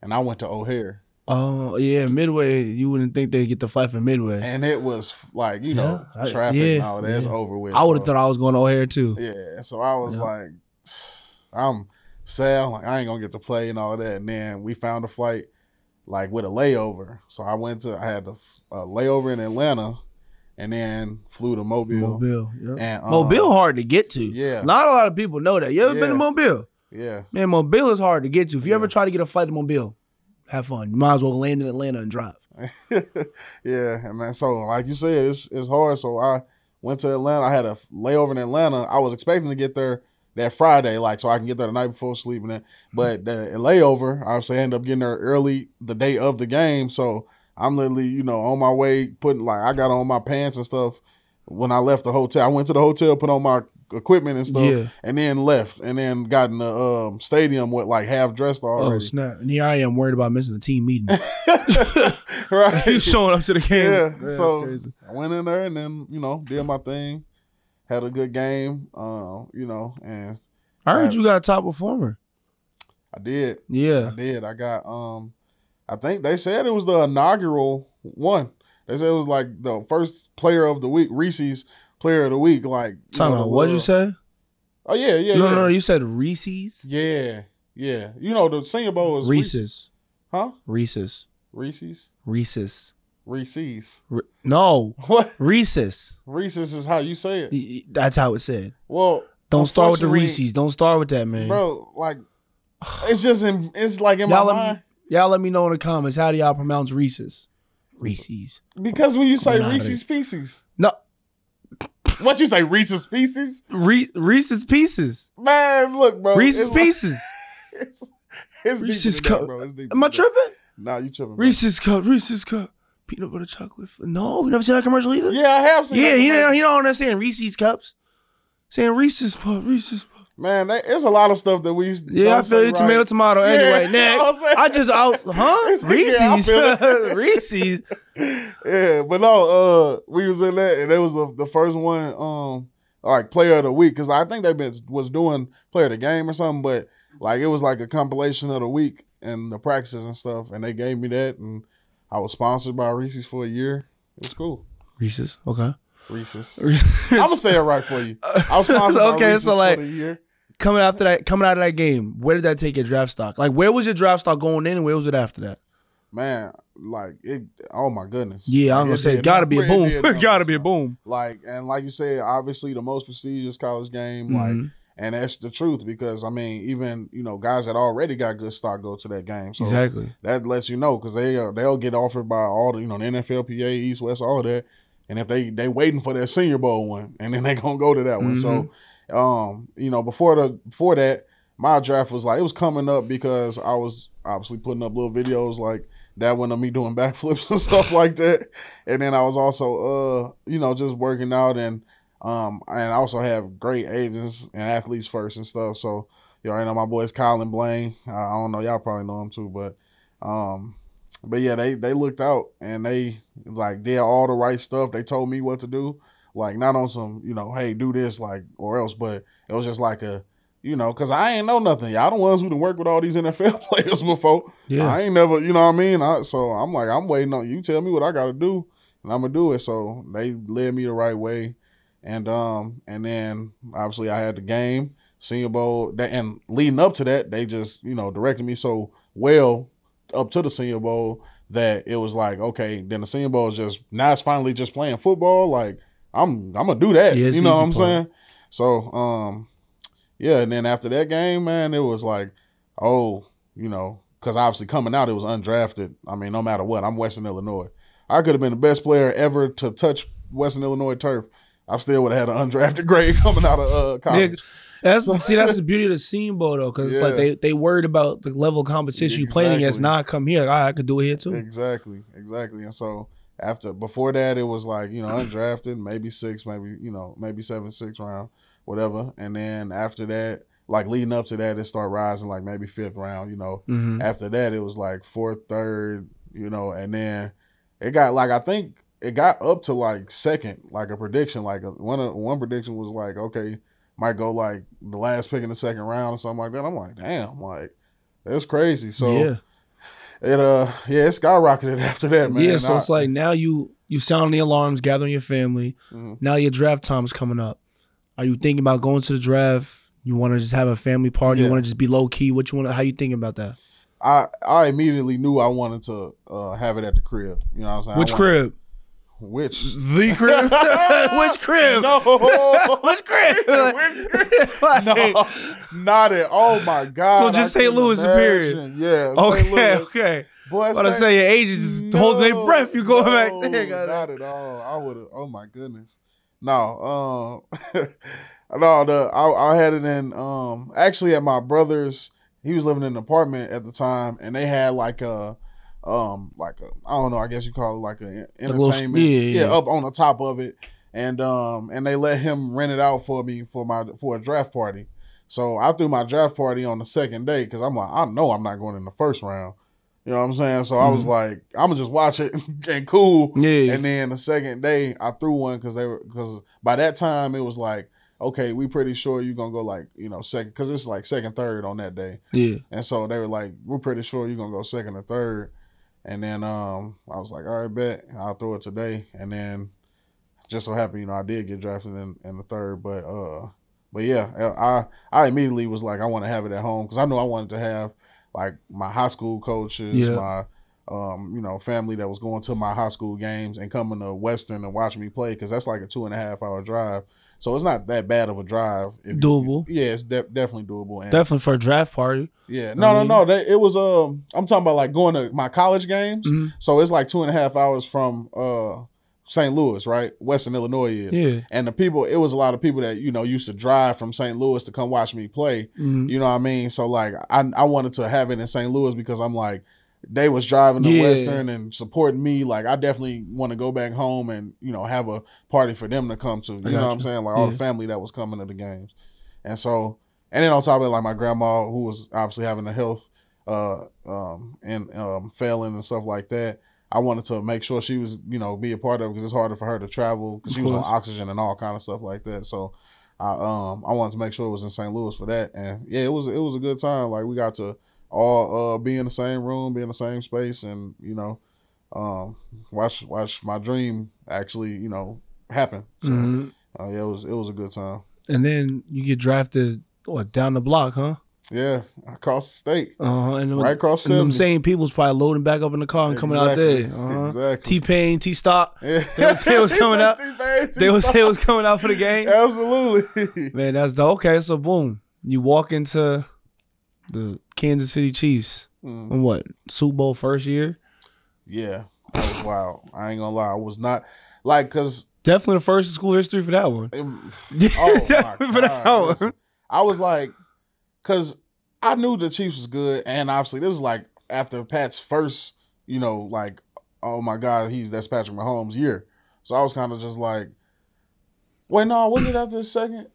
and I went to O'Hare. Oh yeah, Midway. You wouldn't think they'd get the flight from Midway, and it was like traffic and all of that's over with. I would have thought I was going to O'Hare too. Yeah, so I was like, I'm sad. I'm like, I ain't gonna get to play and all of that. And then we found a flight like with a layover. So I had a layover in Atlanta, and then flew to Mobile. Yep. And Mobile hard to get to. Yeah, not a lot of people know that. You ever been to Mobile? Yeah, man, Mobile is hard to get to. If you ever try to get a flight to Mobile, have fun. You might as well land in Atlanta and drive. Yeah, and man, so like you said, it's hard. So I went to Atlanta. I had a layover in Atlanta. I was expecting to get there that Friday, like so I can get there the night before sleeping in. But the layover, obviously, I ended up getting there early the day of the game. So I'm literally, on my way I got on my pants and stuff when I left the hotel. I went to the hotel, put on my equipment and stuff, and then left, and then got in the stadium with like half dressed already. Oh snap! And here I am worried about missing the team meeting. Right, you showing up to the game. Yeah, so I went in there and then did my thing, had a good game, and I heard you got a top performer. I did. Yeah, I did. I got. I think they said it was the inaugural one. They said it was like the first player of the week, Reese's player of the week. Like, what'd you say? Oh yeah. No, you said Reese's. Yeah. The Senior Bowl is Reese's. Huh? Reese's. No. What? Reese's. Reese's is how you say it. That's how it said. Well, don't start with the Reese's. Don't start with that, man. Bro, like, it's like in my mind. Y'all let me know in the comments. How do y'all pronounce Reese's? Reese's. Because when you say Reese's Pieces. No. What you say, Reese's Pieces? Reese's Pieces. Man, look, bro. Reese's Pieces. It's Reese's Cup. Am I tripping? Nah, you tripping. Reese's Cup. Peanut butter chocolate. No, you never seen that commercial either? Yeah, I have seen that. Yeah, he don't understand Reese's Cups. Saying Reese's Puff. Man, there's a lot of stuff that we I feel it. Right. Tomato. Anyway, next. Reese's. Reese's. Yeah, but no, we was in that, and it was the first one, like player of the week, because I think they was doing player of the game or something, but like it was like a compilation of the week and the practices and stuff, and they gave me that, and I was sponsored by Reese's for a year. It was cool. Reese's, okay. Reese's. I'm gonna say it right for you. I was sponsored by Reese's for the year. Coming out of that game, where did that take your draft stock? Like, where was your draft stock going in, and where was it after that? Man, like it. Oh my goodness. Yeah, I'm gonna say it gotta be a boom. It gotta be a boom. Like you said, obviously the most prestigious college game. Like, and that's the truth, because I mean, even guys that already got good stock go to that game. So exactly. That lets you know, because they'll get offered by all the the NFLPA, East, West, all of that. And if they waiting for that Senior Bowl one, and then they gonna go to that one. So, before that, my draft was like, it was coming up because I was obviously putting up little videos like that one of me doing backflips and stuff like that. And then I was also, just working out, and I also have great agents and athletes first and stuff. So, you already know my boys Khalen Blaine. I don't know, y'all probably know him too, but yeah, they looked out, and they like did all the right stuff. They told me what to do, like not on some, hey, do this, like, or else, but it was just like a, because I ain't know nothing. Y'all the ones who done worked with all these NFL players before. Yeah. I ain't never, you know what I mean? So I'm like, I'm waiting on you. Tell me what I got to do, and I'm going to do it. So they led me the right way. And then obviously I had the game, Senior Bowl, and leading up to that, they just, directed me so well up to the Senior Bowl that it was like, okay, then the Senior Bowl is now it's finally just playing football. Like, I'm gonna do that. Yeah, you know what I'm saying? So, yeah, and then after that game, man, it was like, because obviously coming out, it was undrafted. I mean, no matter what, I'm Western Illinois. I could have been the best player ever to touch Western Illinois turf. I still would have had an undrafted grade coming out of college. Yeah, that's the beauty of the Senior Bowl, though, because it's like they worried about the level of competition you playing against. Not come here, I could do it here too. Exactly. And so before that, it was like undrafted, maybe 6, maybe 7, 6 round, whatever. And then after that, like leading up to that, it started rising like maybe 5th round. After that, it was like 4th, 3rd, and then it got like I think it got up to like 2nd, like a prediction, like one prediction was like, okay, might go like the last pick in the 2nd round or something like that. I'm like, damn, like that's crazy. So it skyrocketed after that, man. Yeah, so it's like now you sound the alarms, gathering your family. Now your draft time is coming up. Are you thinking about going to the draft? You want to just have a family party? You want to just be low key? How you thinking about that? I immediately knew I wanted to have it at the crib. You know what I'm saying? Which crib? Which? The crib? Which crib? No. Which crib? No, not it. Oh, my God. So just St. Louis, period. Yeah. Okay. Boy, I say your agent just holding their breath. You going back there. Not at all. I would have. Oh, my goodness. No. I had it in, actually at my brother's. He was living in an apartment at the time, and they had like a I don't know, I guess you call it like an entertainment. Up on the top of it. and they let him rent it out for me for a draft party. So I threw my draft party on the second day because I'm like, I know I'm not going in the first round. You know what I'm saying? So I was like, I'm gonna just watch it and cool. Yeah. And then the second day I threw one because by that time it was like, okay, we pretty sure you're gonna go like, second, because it's like second, third on that day. Yeah. And so they were like, we're pretty sure you're gonna go second or third. And then I was like, all right, bet, I'll throw it today. And then just so happened, I did get drafted in the third. But yeah, I immediately was like, I want to have it at home because I knew I wanted to have like my high school coaches, my family that was going to my high school games and coming to Western and watching me play because that's like a 2.5 hour drive. So it's not that bad of a drive. Doable. It's definitely doable. And definitely for a draft party. Yeah. No. It was, I'm talking about like going to my college games. Mm-hmm. So it's like 2.5 hours from St. Louis, right? Western Illinois is. Yeah. And it was a lot of people that, used to drive from St. Louis to come watch me play. Mm-hmm. You know what I mean? So like I wanted to have it in St. Louis because I'm like, they was driving to Western and supporting me. Like I definitely want to go back home and, have a party for them to come to. You know what I'm saying? Like all the family that was coming to the games. And so, and then on top of it, like my grandma, who was obviously having a health and failing and stuff like that. I wanted to make sure she was, be a part of it because it's harder for her to travel because she was on oxygen and all kind of stuff like that. So I wanted to make sure it was in St. Louis for that. And yeah, it was a good time. Like we got to all be in the same room, be in the same space, and watch my dream actually happen. So it was a good time. And then you get drafted down the block, huh? Yeah, across the state. And right across the them same people's probably loading back up in the car and coming out there. Exactly. T-Pain, T-Stock. Yeah. They was coming out. They was coming out for the games. Absolutely. Man, that's the okay. So boom, you walk into the Kansas City Chiefs in what, Super Bowl first year? Yeah, that was wild. I ain't gonna lie, I was not like because definitely the first in school history for that one. Oh my God! Listen, I was like. Because I knew the Chiefs was good, and obviously this is like after Pat's first, like, oh my God, that's Patrick Mahomes' year. So I was kind of just like, wait, no, was it after the second?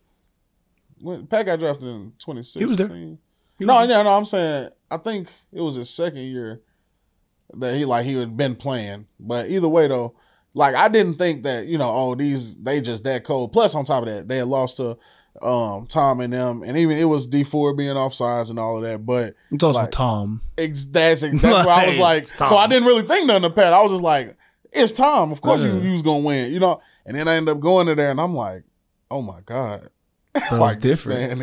When Pat got drafted in 2016. He was there. No, I'm saying I think it was his second year that he had been playing. But either way though, like I didn't think that they just that cold. Plus on top of that, they had lost to. Tom and them, and even it was D4 being offsides and all of that, but it's also like, Tom. That's why I was like, so I didn't really think nothing of Pat. I was just like, it's Tom. Of course he was gonna win, And then I ended up going to there, and I'm like, oh my God, like different.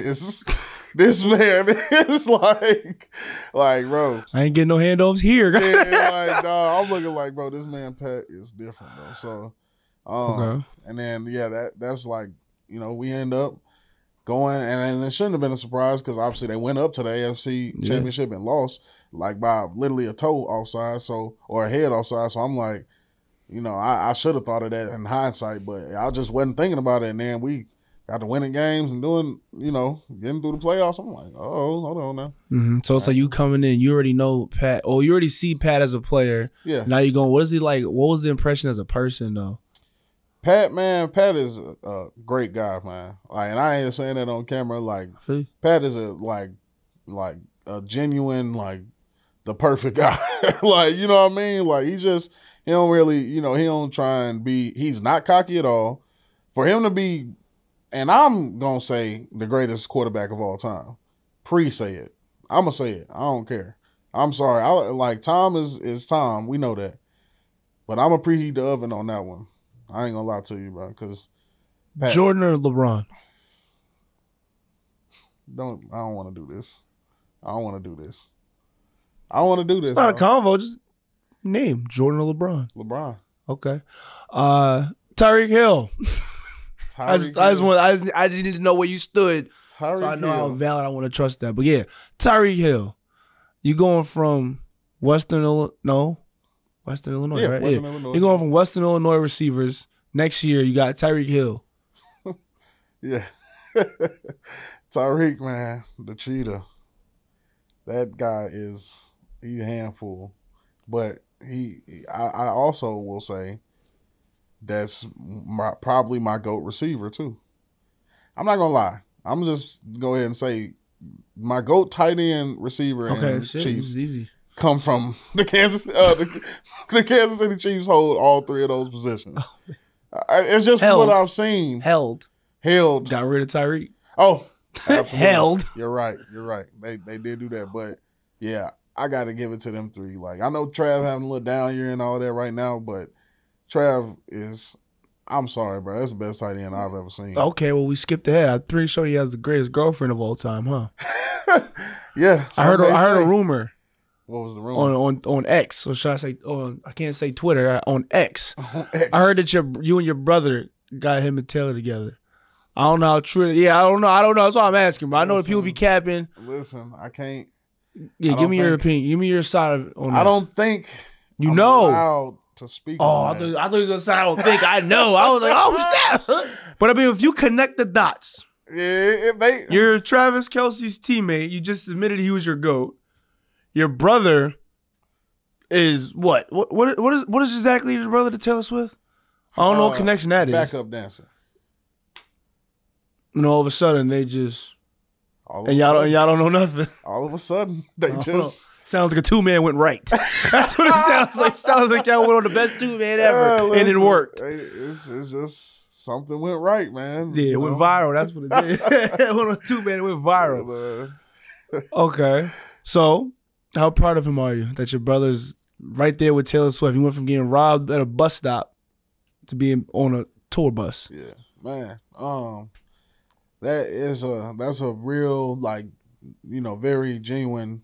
This man is like, bro, I ain't getting no handoffs here. Like, dog, I'm looking like, bro, this man Pat is different, bro. So, okay. And then that's like, we end up going, and it shouldn't have been a surprise because obviously they went up to the AFC Championship and lost like by literally a toe offside, or a head offside. So I'm like, I should have thought of that in hindsight, but I just wasn't thinking about it. And then we got to winning games and doing, getting through the playoffs. I'm like, oh, hold on now. Mm-hmm. So it's like you coming in, you already know Pat, or you already see Pat as a player. Yeah. Now you're going, what is he like? What was the impression as a person though? Pat is a great guy, man. Like, and I ain't saying that on camera. Like, Pat is a genuine, like, the perfect guy. Like, you know what I mean? Like, he don't really, he don't try and be. He's not cocky at all. For him to be, and I'm gonna say the greatest quarterback of all time. Say it. I'm gonna say it. I don't care. I'm sorry. Tom is Tom. We know that, but I'm gonna preheat the oven on that one. I ain't gonna lie to you, bro, because Jordan or LeBron? I don't want to do this. I don't want to do this. It's not a convo. Just name Jordan or LeBron. LeBron. Okay. Tyreek Hill. I just need to know where you stood. Tyreek so I know Hill. how valid I want to trust that. But yeah, Tyreek Hill. You going from Western Illinois, right? Illinois. You're going from Western Illinois receivers. Next year, you got Tyreek Hill. Yeah. Tyreek, man, the cheetah. That guy he's a handful. But I also will say, that's probably my GOAT receiver too. I'm not gonna lie. I'm just go ahead and say my GOAT tight end receiver and Chiefs easy. Come from the Kansas City Chiefs hold all three of those positions. It's just what I've seen. Held. Got rid of Tyreek. Oh, absolutely. Held. You're right. They did do that, but yeah, I got to give it to them three. Like I know Trav having a little down year and all that right now, but Trav is. I'm sorry, bro. That's the best tight end I've ever seen. Okay, well we skipped ahead. I'm pretty sure he has the greatest girlfriend of all time, huh? Yeah, I heard a rumor. What was the rumor? On X, or should I say I can't say Twitter, on X. On X. I heard that you and your brother got him and Taylor together. I don't know how true. Yeah, I don't know. That's why I'm asking, bro. I know that people be capping. Listen, I can't. Yeah, give me your opinion. Give me your side on that. I don't think I'm allowed to speak. I thought you were gonna say I don't think. I know. I was like, oh snap. But I mean, if you connect the dots, you're Travis Kelce's teammate. You just admitted he was your GOAT. Your brother is what? What is exactly your brother to Taylor Swift? I don't know what connection that is. Backup dancer. And all of a sudden they just y'all don't know nothing. All of a sudden they just sounds like a 2-man went right. That's what it sounds like. Sounds like y'all went on the best 2-man ever, and it worked. It's just something went right, man. Yeah, it went viral. That's what it did. It went on 2-man. It went viral. Okay, so. How proud of him are you that your brother's right there with Taylor Swift? He went from getting robbed at a bus stop to being on a tour bus. Yeah, man. That's a real very genuine,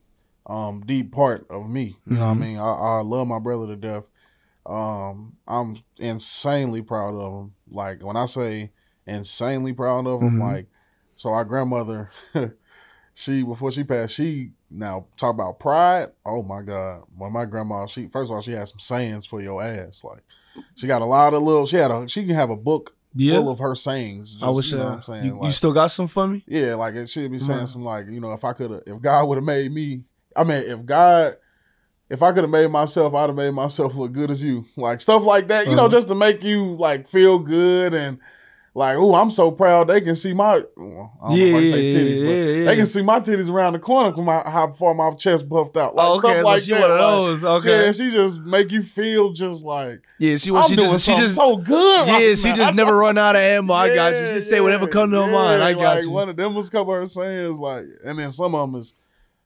deep part of me. You know what I mean? I love my brother to death. I'm insanely proud of him. Like when I say insanely proud of him, so our grandmother, before she passed, now talk about pride. Oh my God! When my grandma, first of all, she had some sayings for your ass. Like she got a lot of little. She can have a book full of her sayings. Just, I wish. You know what I'm saying? You still got some for me? Yeah, like she'd be saying some if God would have made me. I mean, if I could have made myself, I'd have made myself look good as you. Like stuff like that. You know, just to make you like feel good and. Like, oh, I'm so proud they can see my, I don't know if I can say titties, but they can see my titties around the corner from how far my chest buffed out. Like, stuff like that. One of those. Okay. Yeah, she just make you feel just like, she just so good. Yeah, she just never run out of ammo. I got you. She just say whatever comes to her mind. I got you. One of them was a couple of her sayings, like, and then some of them is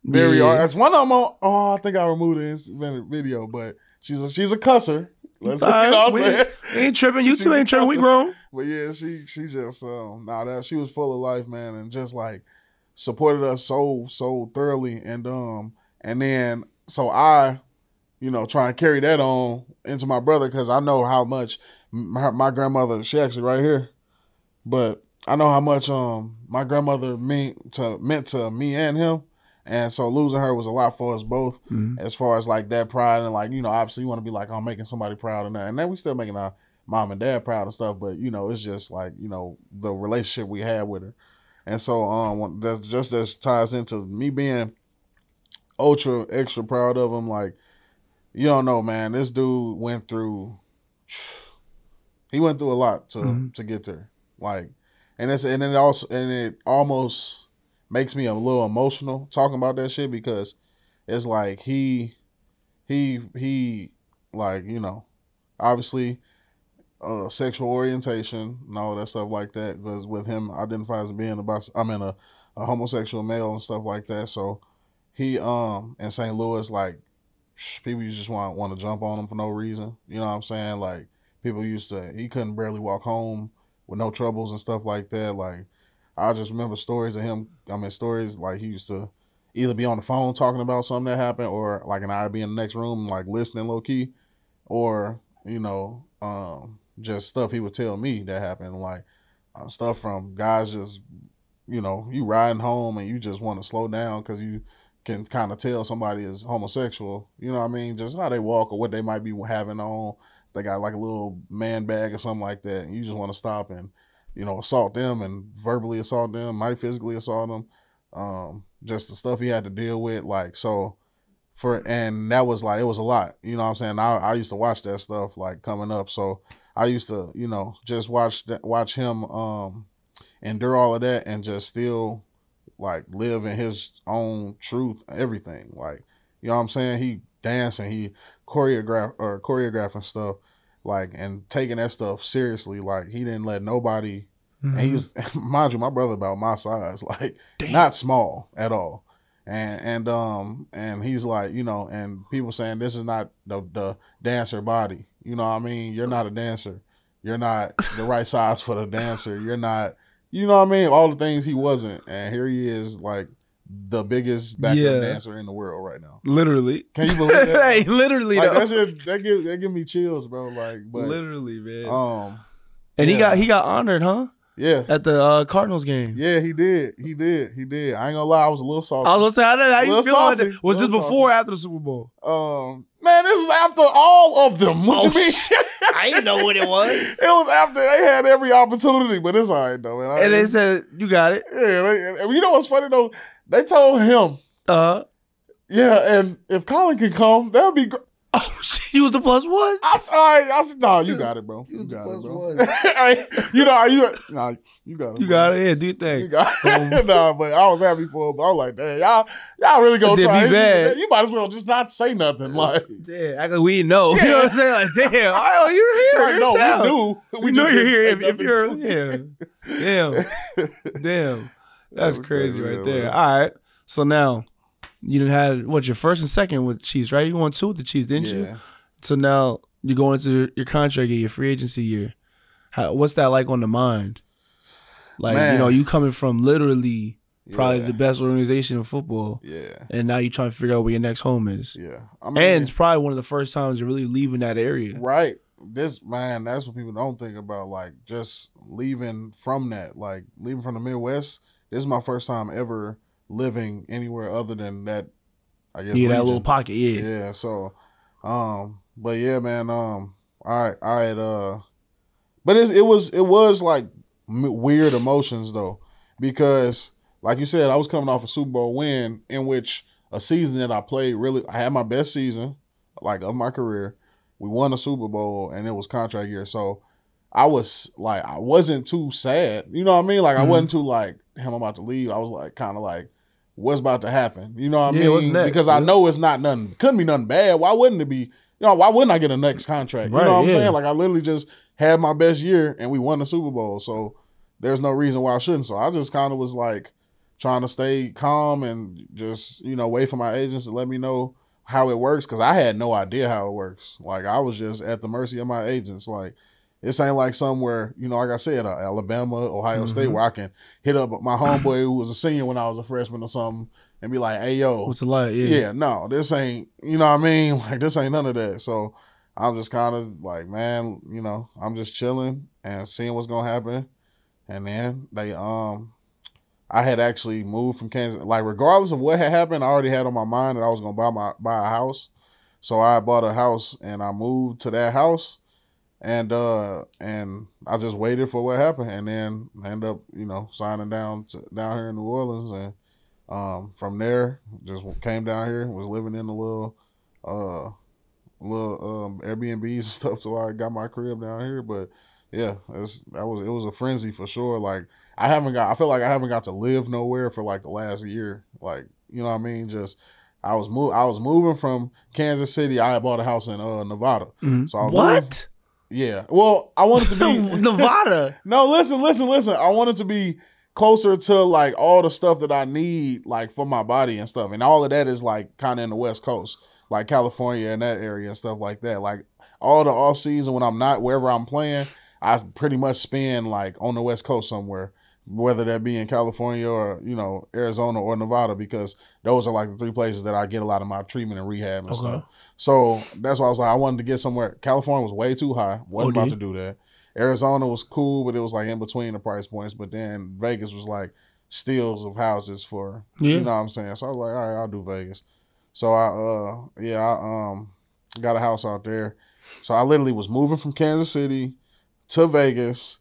very hard. That's one of them I think I removed the video, but she's a cusser. Let's see, you know what I'm saying? Ain't tripping. You two ain't tripping. We grown. But yeah, she just she was full of life, man, and just like supported us so thoroughly, and then so I, try and carry that on into my brother because I know how much my grandmother. She actually right here, but I know how much my grandmother meant to me and him. And so losing her was a lot for us both as far as like that pride and like, obviously you want to be like, I'm making somebody proud and that. And then we still making our mom and dad proud and stuff. But, it's just like, the relationship we had with her. And so that's just as ties into me being extra proud of him. Like, you don't know, man, this dude went through a lot to get there. Like, and it almost makes me a little emotional talking about that shit because it's like he like, obviously sexual orientation and all that stuff like that because with him identifies as being a homosexual male and stuff like that. So he in St. Louis, like people just want to jump on him for no reason. You know what I'm saying? Like people he couldn't barely walk home with no troubles and stuff like that. Like I just remember stories of him. Stories like he used to either be on the phone talking about something that happened or like I'd be in the next room like listening low key or, just stuff he would tell me that happened. Like stuff from guys just, you riding home and you just want to slow down because you can kind of tell somebody is homosexual. You know what I mean? Just how they walk or what they might be having on. They got like a little man bag or something like that. And you just want to stop and assault them and verbally assault them, might physically assault them. Just the stuff he had to deal with. Like, and that was like, it was a lot, you know what I'm saying? I used to watch that stuff like coming up. So I used to, you know, just watch him endure all of that and just still like live in his own truth, everything. Like, you know what I'm saying? He dancing, he choreographing stuff, like, and taking that stuff seriously. Like, he didn't let nobody. And he was, mind you, my brother about my size, like, not small at all. And he's like, you know, and people saying this is not the dancer body. You know what I mean? You're not a dancer. You're not the right size for the dancer. You're not, you know what I mean? All the things he wasn't. And here he is, like, the biggest backup dancer in the world right now. Literally. Can you believe that? Hey, literally, like, that give me chills, bro. Like, but literally, man. And yeah. he got honored, huh? Yeah. At the Cardinals game. Yeah, he did. I ain't gonna lie, I was a little salty. I was gonna say, how you feeling? Like was this before or after the Super Bowl? Man, this is after all of them. What you mean? I didn't know what it was. It was after they had every opportunity, but it's all right though, man. And they said, you got it. Yeah, you know what's funny though? They told him, yeah, and if Khalen can come, that would be great. Oh, he was the plus one? I said, no, you got it, bro. You got it, bro. You got it. You got it. Yeah, do your thing. You got it. Nah, but I was happy for him. But I was like, damn, y'all really gonna try. Be bad. You might as well just not say nothing. Like, damn, we know. Yeah. You know what I'm saying? Like, damn, oh, you're here. No, we knew. We know you're here if you're. Damn. That's crazy right there. Man. All right. So now, you done had, what, your first and second with Chiefs, right? You won 2 with the Chiefs, didn't you? So now you're going into your contract year, your free agency year. What's that like on the mind? Like, man, you know, you coming from literally probably the best organization in football. Yeah. And now you're trying to figure out where your next home is. Yeah. I mean, and it's probably one of the first times you're really leaving that area. Right. That's what people don't think about, like, just leaving from that. Like, leaving from the Midwest, this is my first time ever living anywhere other than that, I guess. Yeah, region. That little pocket, yeah. Yeah, so, but yeah, man, but it was like weird emotions though, because like you said, I was coming off a Super Bowl win in which a season that I played I had my best season, like, of my career. We won a Super Bowl and it was contract year, so I was like, I wasn't too sad, you know what I mean? Like, I wasn't too like, damn, I'm about to leave. I was like, kind of like, what's about to happen? You know what I mean? What's next, because I know it's not nothing. Couldn't be nothing bad. Why wouldn't it be? You know, why wouldn't I get a next contract? You know what I'm saying? Like, I literally just had my best year and we won the Super Bowl. So there's no reason why I shouldn't. So I just kind of was like trying to stay calm and just, you know, wait for my agents to let me know how it works, because I had no idea how it works. Like, I was just at the mercy of my agents. Like, this ain't like somewhere, you know, like I said, Alabama, Ohio State, where I can hit up my homeboy who was a senior when I was a freshman or something and be like, hey, yo. What's it like? Yeah, no, this ain't, you know what I mean? Like, this ain't none of that. So I'm just kind of like, man, you know, I'm just chilling and seeing what's going to happen. And then I had actually moved from Kansas. Like, regardless of what had happened, I already had on my mind that I was going to buy a house. So I bought a house and I moved to that house. And I just waited for what happened, and then ended up, you know, signing down here in New Orleans, and from there just came down here, was living in a little Airbnbs and stuff till I got my crib down here. But yeah, it was a frenzy for sure. Like, I feel like I haven't got to live nowhere for like the last year. Like, you know what I mean? Just I was moving from Kansas City. I had bought a house in Nevada. Mm-hmm. So I was Yeah. Well, I wanted to be Nevada. No, listen. I wanted to be closer to like all the stuff that I need, like, for my body and stuff. And all of that is like kind of in the West Coast, like California and that area and stuff like that. Like, all the off season when I'm not wherever I'm playing, I pretty much spend like on the West Coast somewhere, whether that be in California or, you know, Arizona or Nevada, because those are like the 3 places that I get a lot of my treatment and rehab and stuff. So that's why I was like, I wanted to get somewhere. California was way too high. Wasn't about to do that. Arizona was cool, but it was like in between the price points. But then Vegas was like steals of houses for, you know what I'm saying? So I was like, all right, I'll do Vegas. So I got a house out there. So I literally was moving from Kansas City to Vegas,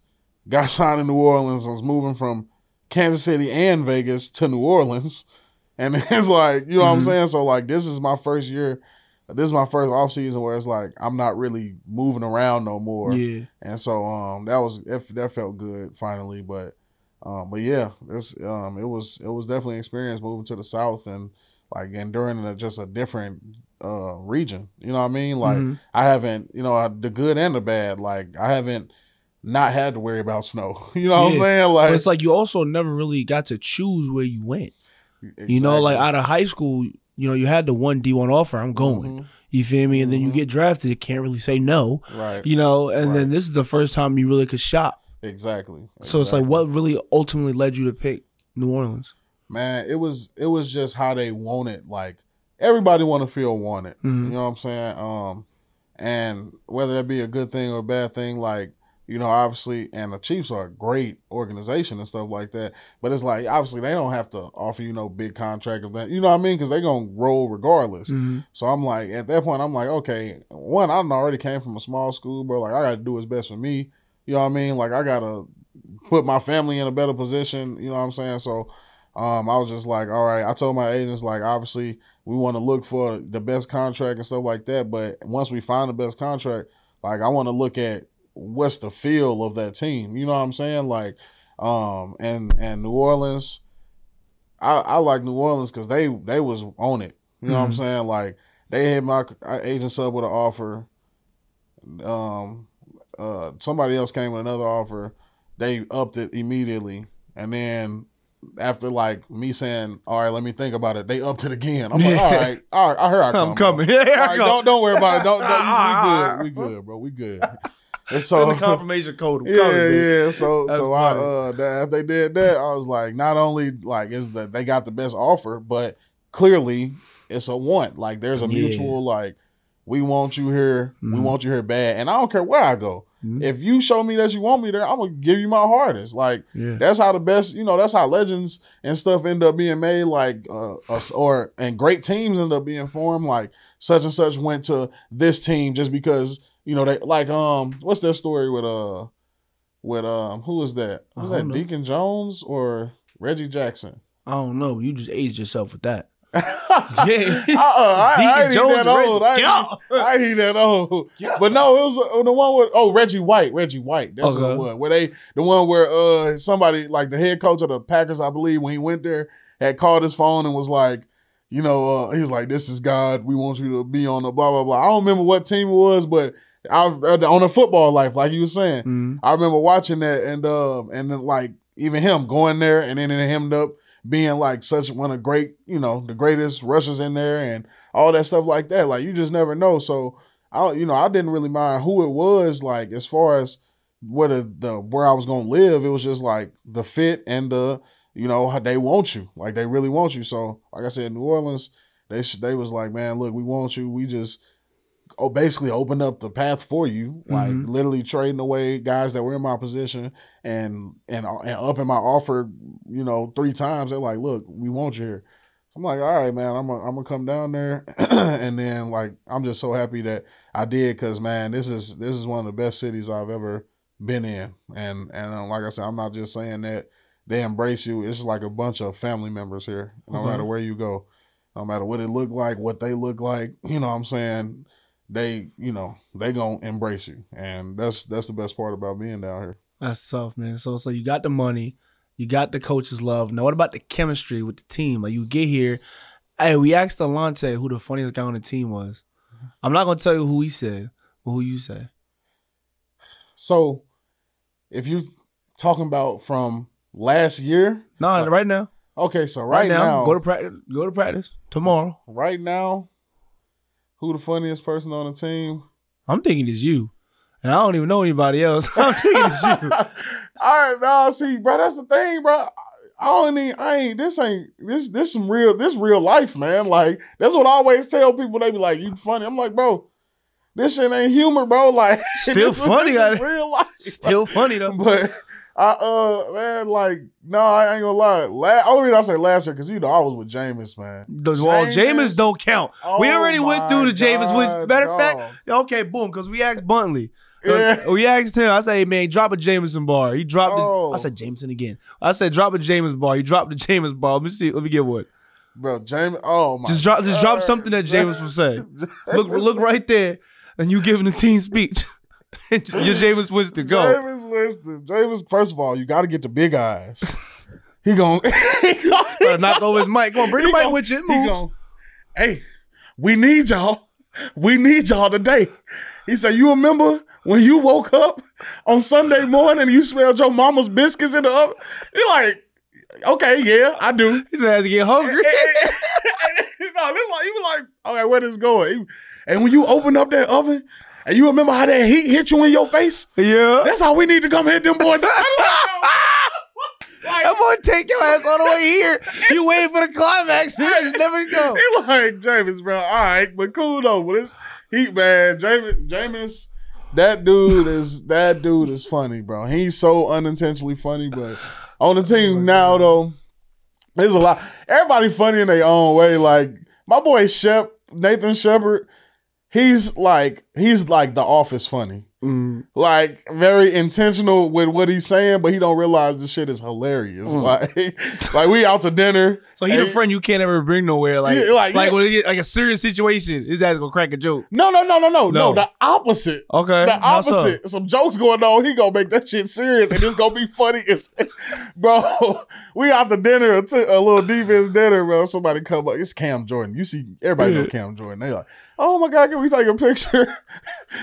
got signed in New Orleans. I was moving from Kansas City and Vegas to New Orleans. And it's like, you know what I'm saying? So, like, this is my first year, this is my first off season where it's like I'm not really moving around no more. Yeah. And so that felt good finally. But yeah, it was definitely an experience moving to the South and during just a different region. You know what I mean? Like I haven't, the good and the bad. Like I haven't not had to worry about snow. You know what I'm saying? Like, but it's like you also never really got to choose where you went. Exactly. You know, like out of high school, you had the one D1 offer. I'm going. You feel me? And then you get drafted. You can't really say no. Right. And then this is the first time you really could shop. Exactly. So it's like, what really ultimately led you to pick New Orleans? Man, it was just how they wanted. Like everybody want to feel wanted. You know what I'm saying? And whether that be a good thing or a bad thing, like, obviously, and the Chiefs are a great organization and stuff like that. But it's like, obviously, they don't have to offer you no big contract of that. You know what I mean? Because they're going to roll regardless. So I'm like, at that point, I'm like, okay, one, I already came from a small school, bro. Like, I got to do what's best for me. You know what I mean? Like, I got to put my family in a better position. You know what I'm saying? So I was just like, all right. I told my agents, like, obviously, we want to look for the best contract and stuff like that. But once we find the best contract, like, I want to look at what's the feel of that team. You know what I'm saying? Like, and New Orleans, I like New Orleans because they was on it. You know what I'm saying? Like, they hit my agents up with an offer. Somebody else came with another offer. They upped it immediately. And then after like me saying, all right, let me think about it, they upped it again. I'm like, all right, I heard I'm coming. Yeah, right, don't worry about it. We good, bro. We good. And so send the confirmation code. Yeah. So after they did that, I was like, not only like is that they got the best offer, but clearly it's a want. Like there's a mutual like, we want you here, we want you here bad, and I don't care where I go. If you show me that you want me there, I'm gonna give you my hardest. Like that's how the best, that's how legends and stuff end up being made. Like and great teams end up being formed. Like such and such went to this team just because. They like what's that story with who is that? Was that Deacon Jones or Reggie Jackson? I don't know. You just aged yourself with that. I ain't that old. I ain't that old. But no, it was the one with Reggie White. Reggie White. That's what it was. Where the one where somebody like the head coach of the Packers, I believe, when he went there, had called his phone and was like, he was like, "This is God. We want you to be on the blah blah blah." I don't remember what team it was, but on a football life, like you were saying, I remember watching that, and then like even him going there, and then him ended up being like such one of great, the greatest rushers in there, and all that stuff like that. Like you just never know. So I didn't really mind who it was. Like as far as where I was gonna live, it was just like the fit and the how they want you, like they really want you. So like I said, New Orleans, they was like, man, look, we want you. We just basically opened up the path for you, like literally trading away guys that were in my position and upping my offer, 3 times. They're like, look, we want you here. So I'm like, all right, man, I'm gonna come down there, and then like I'm just so happy that I did because man, this is one of the best cities I've ever been in, and like I said, I'm not just saying that. They embrace you. It's like a bunch of family members here, no matter where you go, no matter what it look like, what they look like. You know what I'm saying? They gonna embrace you, and that's the best part about being down here. That's tough, man. So you got the money, you got the coach's love. Now, what about the chemistry with the team? Like you get here, hey, we asked Alante who the funniest guy on the team was. I'm not gonna tell you who he said, but who you say. So, if you talking about from last year? No, right now. Okay, so right now, go to practice tomorrow. Right now, who the funniest person on the team? I'm thinking it's you, and I don't even know anybody else. I'm thinking it's you. All right, now see, bro, that's the thing, bro. This real life, man. Like that's what I always tell people. They be like, "You funny." I'm like, bro, this shit ain't humor, bro. Like still funny, this real life. Still funny though, but. Man, like, no, I ain't gonna lie. Only reason I say last year, because I was with Jameis, man. Jameis don't count. We already went through the Jameis, which, matter of fact, okay, boom, because we asked Buntley. Yeah. We asked him, I said, hey, man, drop a Jameson bar. He dropped it. I said, Jameson again. I said, drop a Jameis bar. He dropped the Jameis bar. Let me get one. Bro, Jameis. Oh my! Just drop something that Jameis will say. Look right there, and you giving the team speech. Your Jameis Winston, go. Jameis Winston. Jameis. First of all, you got to get the big eyes. He gon' knock over his mic. Come on, bring the mic with you. It moves. Hey, we need y'all. We need y'all today. He said, you remember when you woke up on Sunday morning and you smelled your mama's biscuits in the oven? You're like, okay, yeah, I do. He just has to get hungry. No, this like, you be like, okay, where this going? And when you open up that oven and you remember how that heat hit you in your face? Yeah. That's how we need to come hit them boys. I'm gonna take your ass all the way here. You waiting for the climax. You just never go. He like, Jameis, bro. All right, but cool though. But it's heat, man. Jameis, that dude is funny, bro. He's so unintentionally funny, but on the team now though, there's a lot. Everybody funny in their own way. Like my boy Nathan Shepard, he's like the Office funny. Like very intentional with what he's saying, but he don't realize this shit is hilarious. Like we out to dinner. So he's a friend you can't ever bring nowhere. Like when it get like a serious situation, his ass gonna crack a joke. No. The opposite. Okay. The opposite. Some jokes going on. He gonna make that shit serious and it's gonna be funny as bro. We out to dinner, a little defense dinner, bro. Somebody come up. It's Cam Jordan. You see everybody know Cam Jordan. They like, oh my God, can we take a picture?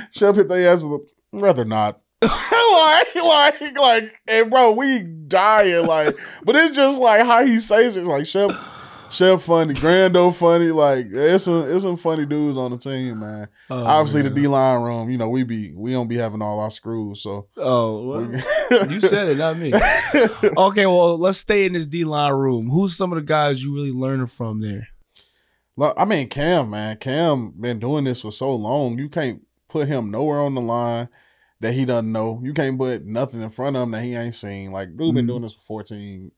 Shep hit their ass with rather not. like, and bro, we dying, like, but it's just like how he says it, like Shep funny, Grando funny, like it's some funny dudes on the team, man. Oh, obviously man. The D-line room, you know, we don't be having all our screws, so. Oh, well, you said it, not me. Okay, well, let's stay in this D-line room. Who's some of the guys you really learning from there? Look, I mean, Cam, man. Cam been doing this for so long. You can't put him nowhere on the line that he doesn't know. You can't put nothing in front of him that he ain't seen. Like, dude been doing this for 14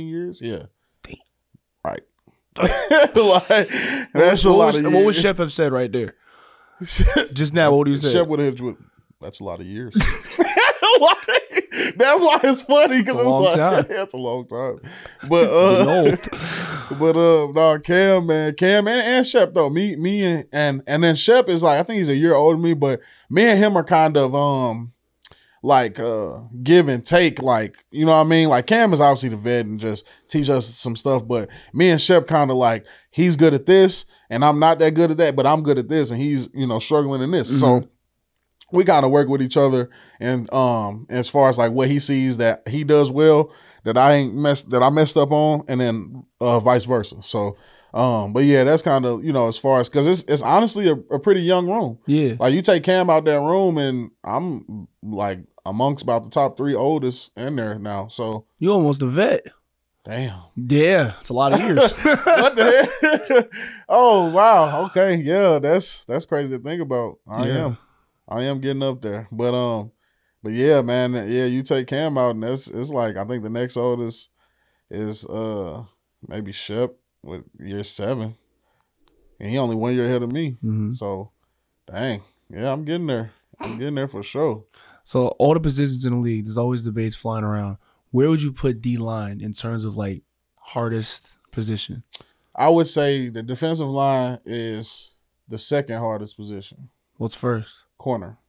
years? Yeah. Damn. Right. Like, that's a lot of years. What would Shep have said right there? Just now, what do you say? Shep would have hit you with, that's a lot of years. That's why it's funny, because it's like, that's a long time. But no, Cam, man, Cam and Shep though. Me and then Shep is like, I think he's a year older than me, but me and him are kind of like give and take, like, you know what I mean? Like Cam is obviously the vet and just teach us some stuff, but me and Shep kind of like, he's good at this and I'm not that good at that, but I'm good at this and he's, you know, struggling in this. Mm-hmm. So we kind of work with each other, and as far as like what he sees that he does well that I messed up on, and then vice versa. So, but yeah, that's kind of, you know, as far as, because it's honestly a pretty young room. Yeah, like you take Cam out that room, and I'm like amongst about the top 3 oldest in there now. So you almost a vet. Damn. Yeah, it's a lot of years. What the heck? Oh wow. Okay. Yeah, that's crazy to think about. I am getting up there, but yeah, man, yeah, you take Cam out, and it's like, I think the next oldest is maybe Shep with year 7, and he only 1 year ahead of me. Mm-hmm. So, dang, yeah, I'm getting there. I'm getting there for sure. So, all the positions in the league, there's always debates flying around. Where would you put D-line in terms of like hardest position? I would say the defensive line is the second hardest position. What's first? Corner.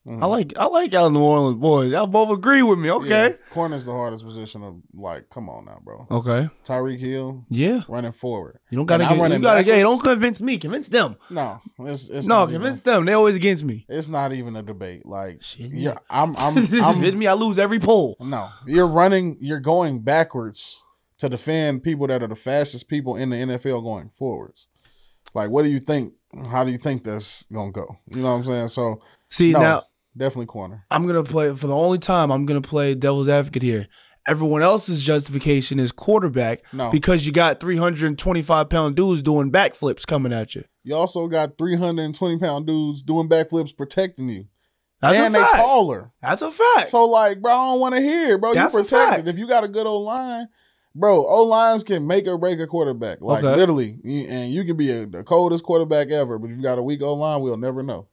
Mm-hmm. I like y'all New Orleans boys. Y'all both agree with me. Okay. Yeah, corner's the hardest position of, like, come on now, bro. Okay. Tyreek Hill. Yeah. Running forward. You don't gotta don't convince me. Convince them. No. It's convince them. They always against me. It's not even a debate. Like, shit, yeah, I'm me, I lose every poll. No. You're going backwards to defend people that are the fastest people in the NFL going forwards. Like, what do you think? How do you think that's gonna go? You know what I'm saying? So now definitely corner. I'm gonna play for the only time. I'm gonna play devil's advocate here. Everyone else's justification is quarterback because you got 325-pound dudes doing backflips coming at you. You also got 320-pound dudes doing backflips protecting you. That's and a fact. They taller. That's a fact. So like, bro, I don't want to hear it, bro. That's you protected. If you got a good old line. Bro, O-lines can make or break a quarterback. Like, literally. And you can be the coldest quarterback ever, but if you got a weak O-line, we'll never know.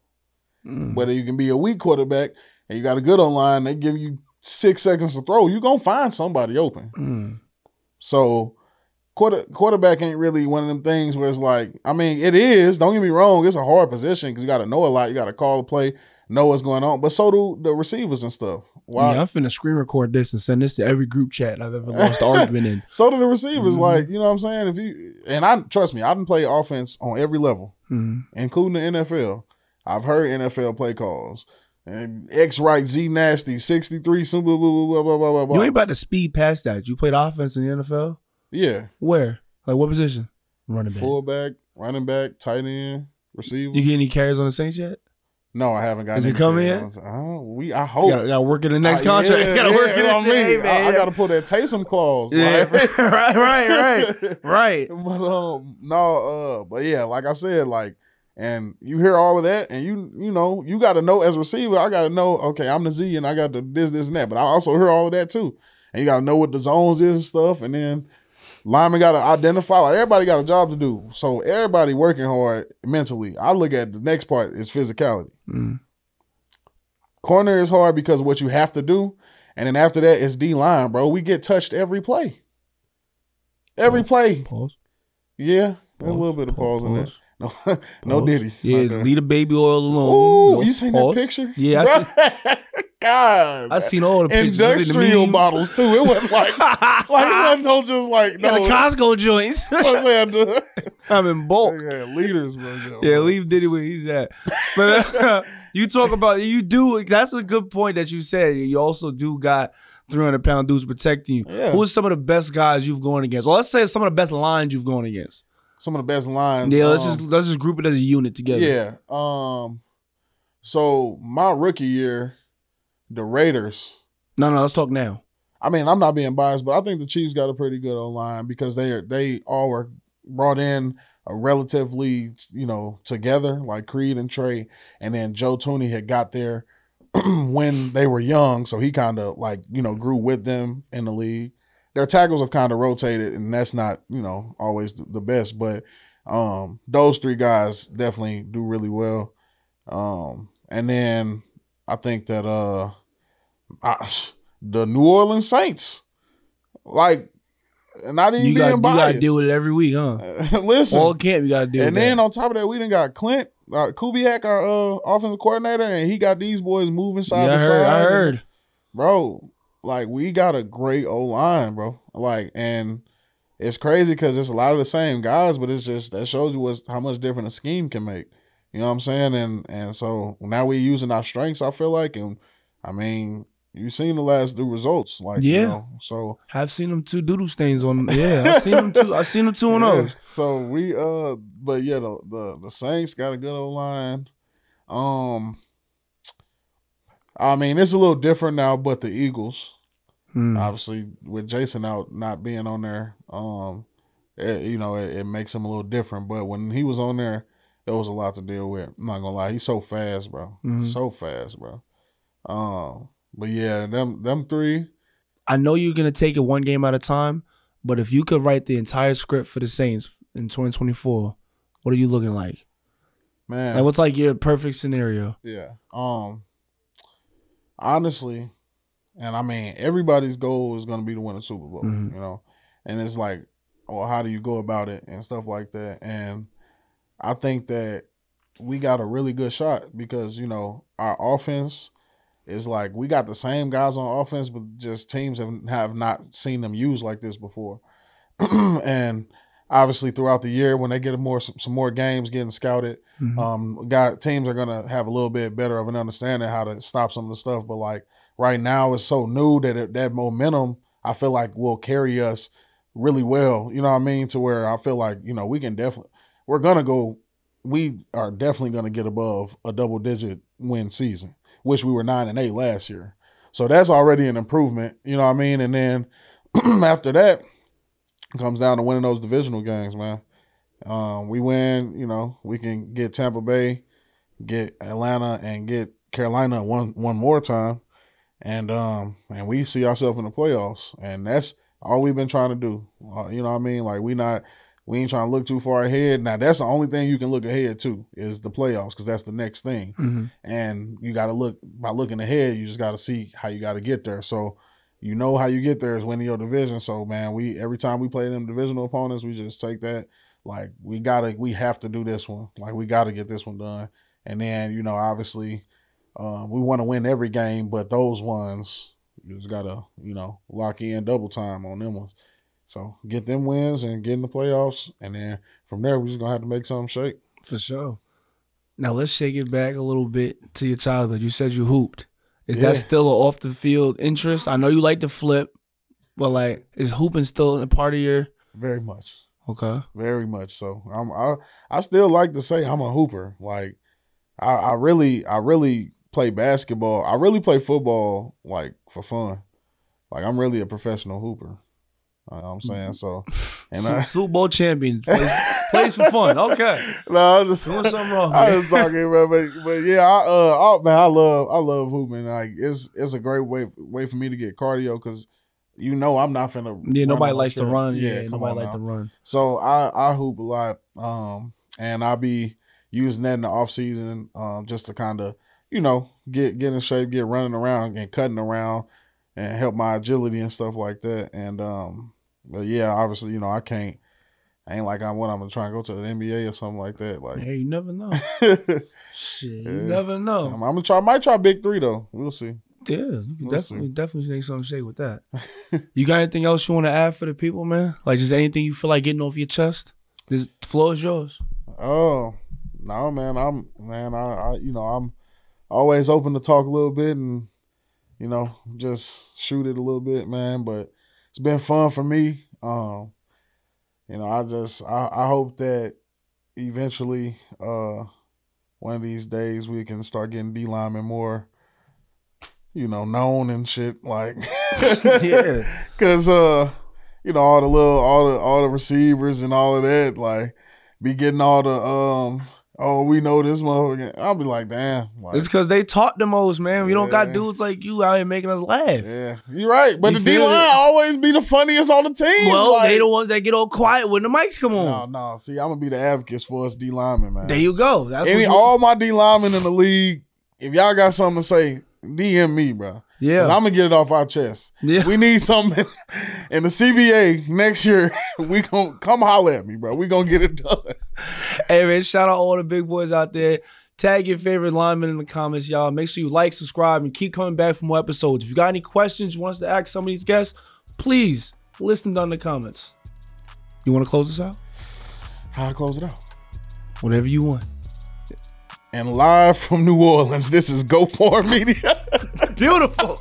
Whether you can be a weak quarterback and you got a good O-line, they give you 6 seconds to throw, you're going to find somebody open. So, quarterback ain't really one of them things where it's like, I mean, it is. Don't get me wrong. It's a hard position because you got to know a lot. You got to call the play, know what's going on. But so do the receivers and stuff. Why? Yeah, I'm finna screen record this and send this to every group chat I've ever lost the argument in. So do the receivers. Like, you know what I'm saying? If you trust me, I done play offense on every level, including the NFL. I've heard NFL play calls. And X right, Z nasty, 63, blah, blah, blah, blah, blah, blah. You ain't about to speed past that. You played offense in the NFL? Yeah. Where? Like what position? Running back. Fullback, running back, tight end, receiver. You get any carries on the Saints yet? No, I haven't got. Is it coming yet? I hope. You gotta work in the next contract. Yeah, you gotta work it on me, man. I gotta put that Taysom clause. Yeah, like. right. But yeah, like I said, like, and you hear all of that, and you know, you got to know as a receiver. I got to know. Okay, I'm the Z, and I got the this, and that. But I also hear all of that too, and you got to know what the zones is and stuff, and then. Linemen got to identify. Like everybody got a job to do. So everybody working hard mentally. I look at the next part is physicality. Corner is hard because of what you have to do. And then after that, it's D-line, bro. We get touched every play. Every play. Pause. Yeah. There's a little bit of pause in there. No Diddy. Yeah, leave the baby oil alone. Ooh, you seen that picture? Yeah, I seen. God, I seen all the pictures. Industrial bottles too. It wasn't like it wasn't no just like no the Costco joints. I'm in bulk. Yeah, leaders, bro. Yeah, leave Diddy where he's at. But you talk about that's a good point that you said. You also do got 300-pound dudes protecting you. Yeah. Who are some of the best guys you've gone against? Well, let's say some of the best lines you've gone against. Some of the best lines. Yeah, let's just group it as a unit together. Yeah. So my rookie year. The Raiders. No, let's talk now. I mean, I'm not being biased, but I think the Chiefs got a pretty good O-line because they all were brought in relatively, together, like Creed and Trey. And then Joe Tooney had got there when they were young, so he kind of grew with them in the league. Their tackles have kind of rotated, and that's not, always the best. But those three guys definitely do really well. And then I think that the New Orleans Saints, not even being biased. You got to deal with it every week, huh? Listen. All camp, you got to deal with it. And then on top of that, we done got Clint Kubiak, our offensive coordinator, and he got these boys moving side to side. I heard. Bro, we got a great O-line, bro. And it's crazy because it's a lot of the same guys, but it's just, that shows you how much different a scheme can make. You know what I'm saying? And so now we're using our strengths, I feel like. And I mean, you've seen the last two results. So I've seen them two doodle stains on. Yeah, I've seen them two on those. So but yeah, the Saints got a good O-line. I mean, it's a little different now, but the Eagles, obviously with Jason out not being on there, it makes him a little different. But when he was on there, it was a lot to deal with. I'm not gonna lie, he's so fast, bro. So fast, bro. But yeah, them three. I know you're gonna take it one game at a time, but if you could write the entire script for the Saints in 2024, what are you looking like? Man, what's your perfect scenario? Yeah. Honestly, and I mean, everybody's goal is gonna be to win a Super Bowl, and it's how do you go about it and stuff like that, and I think that we got a really good shot because, our offense is we got the same guys on offense, but just teams have not seen them used like this before. And obviously throughout the year, when they get some more games getting scouted, teams are going to have a little bit better of an understanding how to stop some of the stuff. But right now it's so new that that momentum, I feel will carry us really well. You know what I mean? To where I feel we can definitely, we are definitely going to get above a double-digit win season, which we were 9-8 last year. So that's already an improvement, you know what I mean? And then after that, it comes down to winning those divisional games, man. We win, we can get Tampa Bay, get Atlanta, and get Carolina one more time. And we see ourselves in the playoffs. And that's all we've been trying to do. You know what I mean? We ain't trying to look too far ahead. Now, that's the only thing you can look ahead to is the playoffs because that's the next thing. And you got to by looking ahead, you just got to see how you got to get there. So, you know how you get there is winning your division. So man, every time we play them divisional opponents, we just take that. Like we have to do this one. Like we got to get this one done. And then, you know, obviously we want to win every game, but those ones you just gotta, you know, lock in double time on them ones. So get them wins and get in the playoffs, and then from there we're just gonna have to make something shake. For sure. Now let's shake it back a little bit to your childhood. You said you hooped. Is that still an off the field interest? I know you like to flip, but like, is hooping still a part of your? Very much. Okay. Very much so. I still like to say I'm a hooper. Like I really play basketball. I really play football like for fun. Like I'm really a professional hooper. You know what I'm saying? So, and Super Bowl champion plays for fun. Okay. No, I was just doing something wrong. I was talking, but yeah, I love hooping. Like it's a great way for me to get cardio because you know I'm not finna. Yeah, nobody likes to run. Yeah, nobody likes to run. So I hoop a lot, and I be using that in the off season, just to kind of, you know, get in shape, get running around and cutting around, and help my agility and stuff like that. And but yeah, obviously, you know, I ain't like I'm gonna try and go to the NBA or something like that. Like, hey, you never know. Shit, you never know. I'm gonna try. Might try Big 3 though. We'll see. Yeah, you can definitely make something shake with that. You got anything else you want to add for the people, man? Like just anything you feel like getting off your chest? This floor is yours. Oh no, man. I you know, I'm always open to talk a little bit and, you know, just shoot it a little bit, man. But it's been fun for me. You know, I hope that eventually one of these days we can start getting D linemen more, you know, known and shit. Like yeah. Cause you know, all the receivers and all of that, like be getting all the oh, we know this motherfucker. I'll be like, damn. Like, it's because they taught the most, man. We don't got dudes like you out here making us laugh. Yeah, you're right. But the D-line always be the funniest on the team. Well, like, they the ones that get all quiet when the mics come on. No. See, I'm going to be the advocates for us D-linemen, man. There you go. All my D-linemen in the league, if y'all got something to say, DM me, bro. Yeah. Because I'm going to get it off our chest. Yeah. We need something in the CBA next year. We going to come holler at me, bro. We going to get it done. Hey, man, shout out all the big boys out there. Tag your favorite lineman in the comments, y'all. Make sure you like, subscribe, and keep coming back for more episodes. If you got any questions you want us to ask some of these guests, please list them down in the comments. You want to close this out? How I close it out? Whatever you want. And live from New Orleans, this is Go For Media. Beautiful.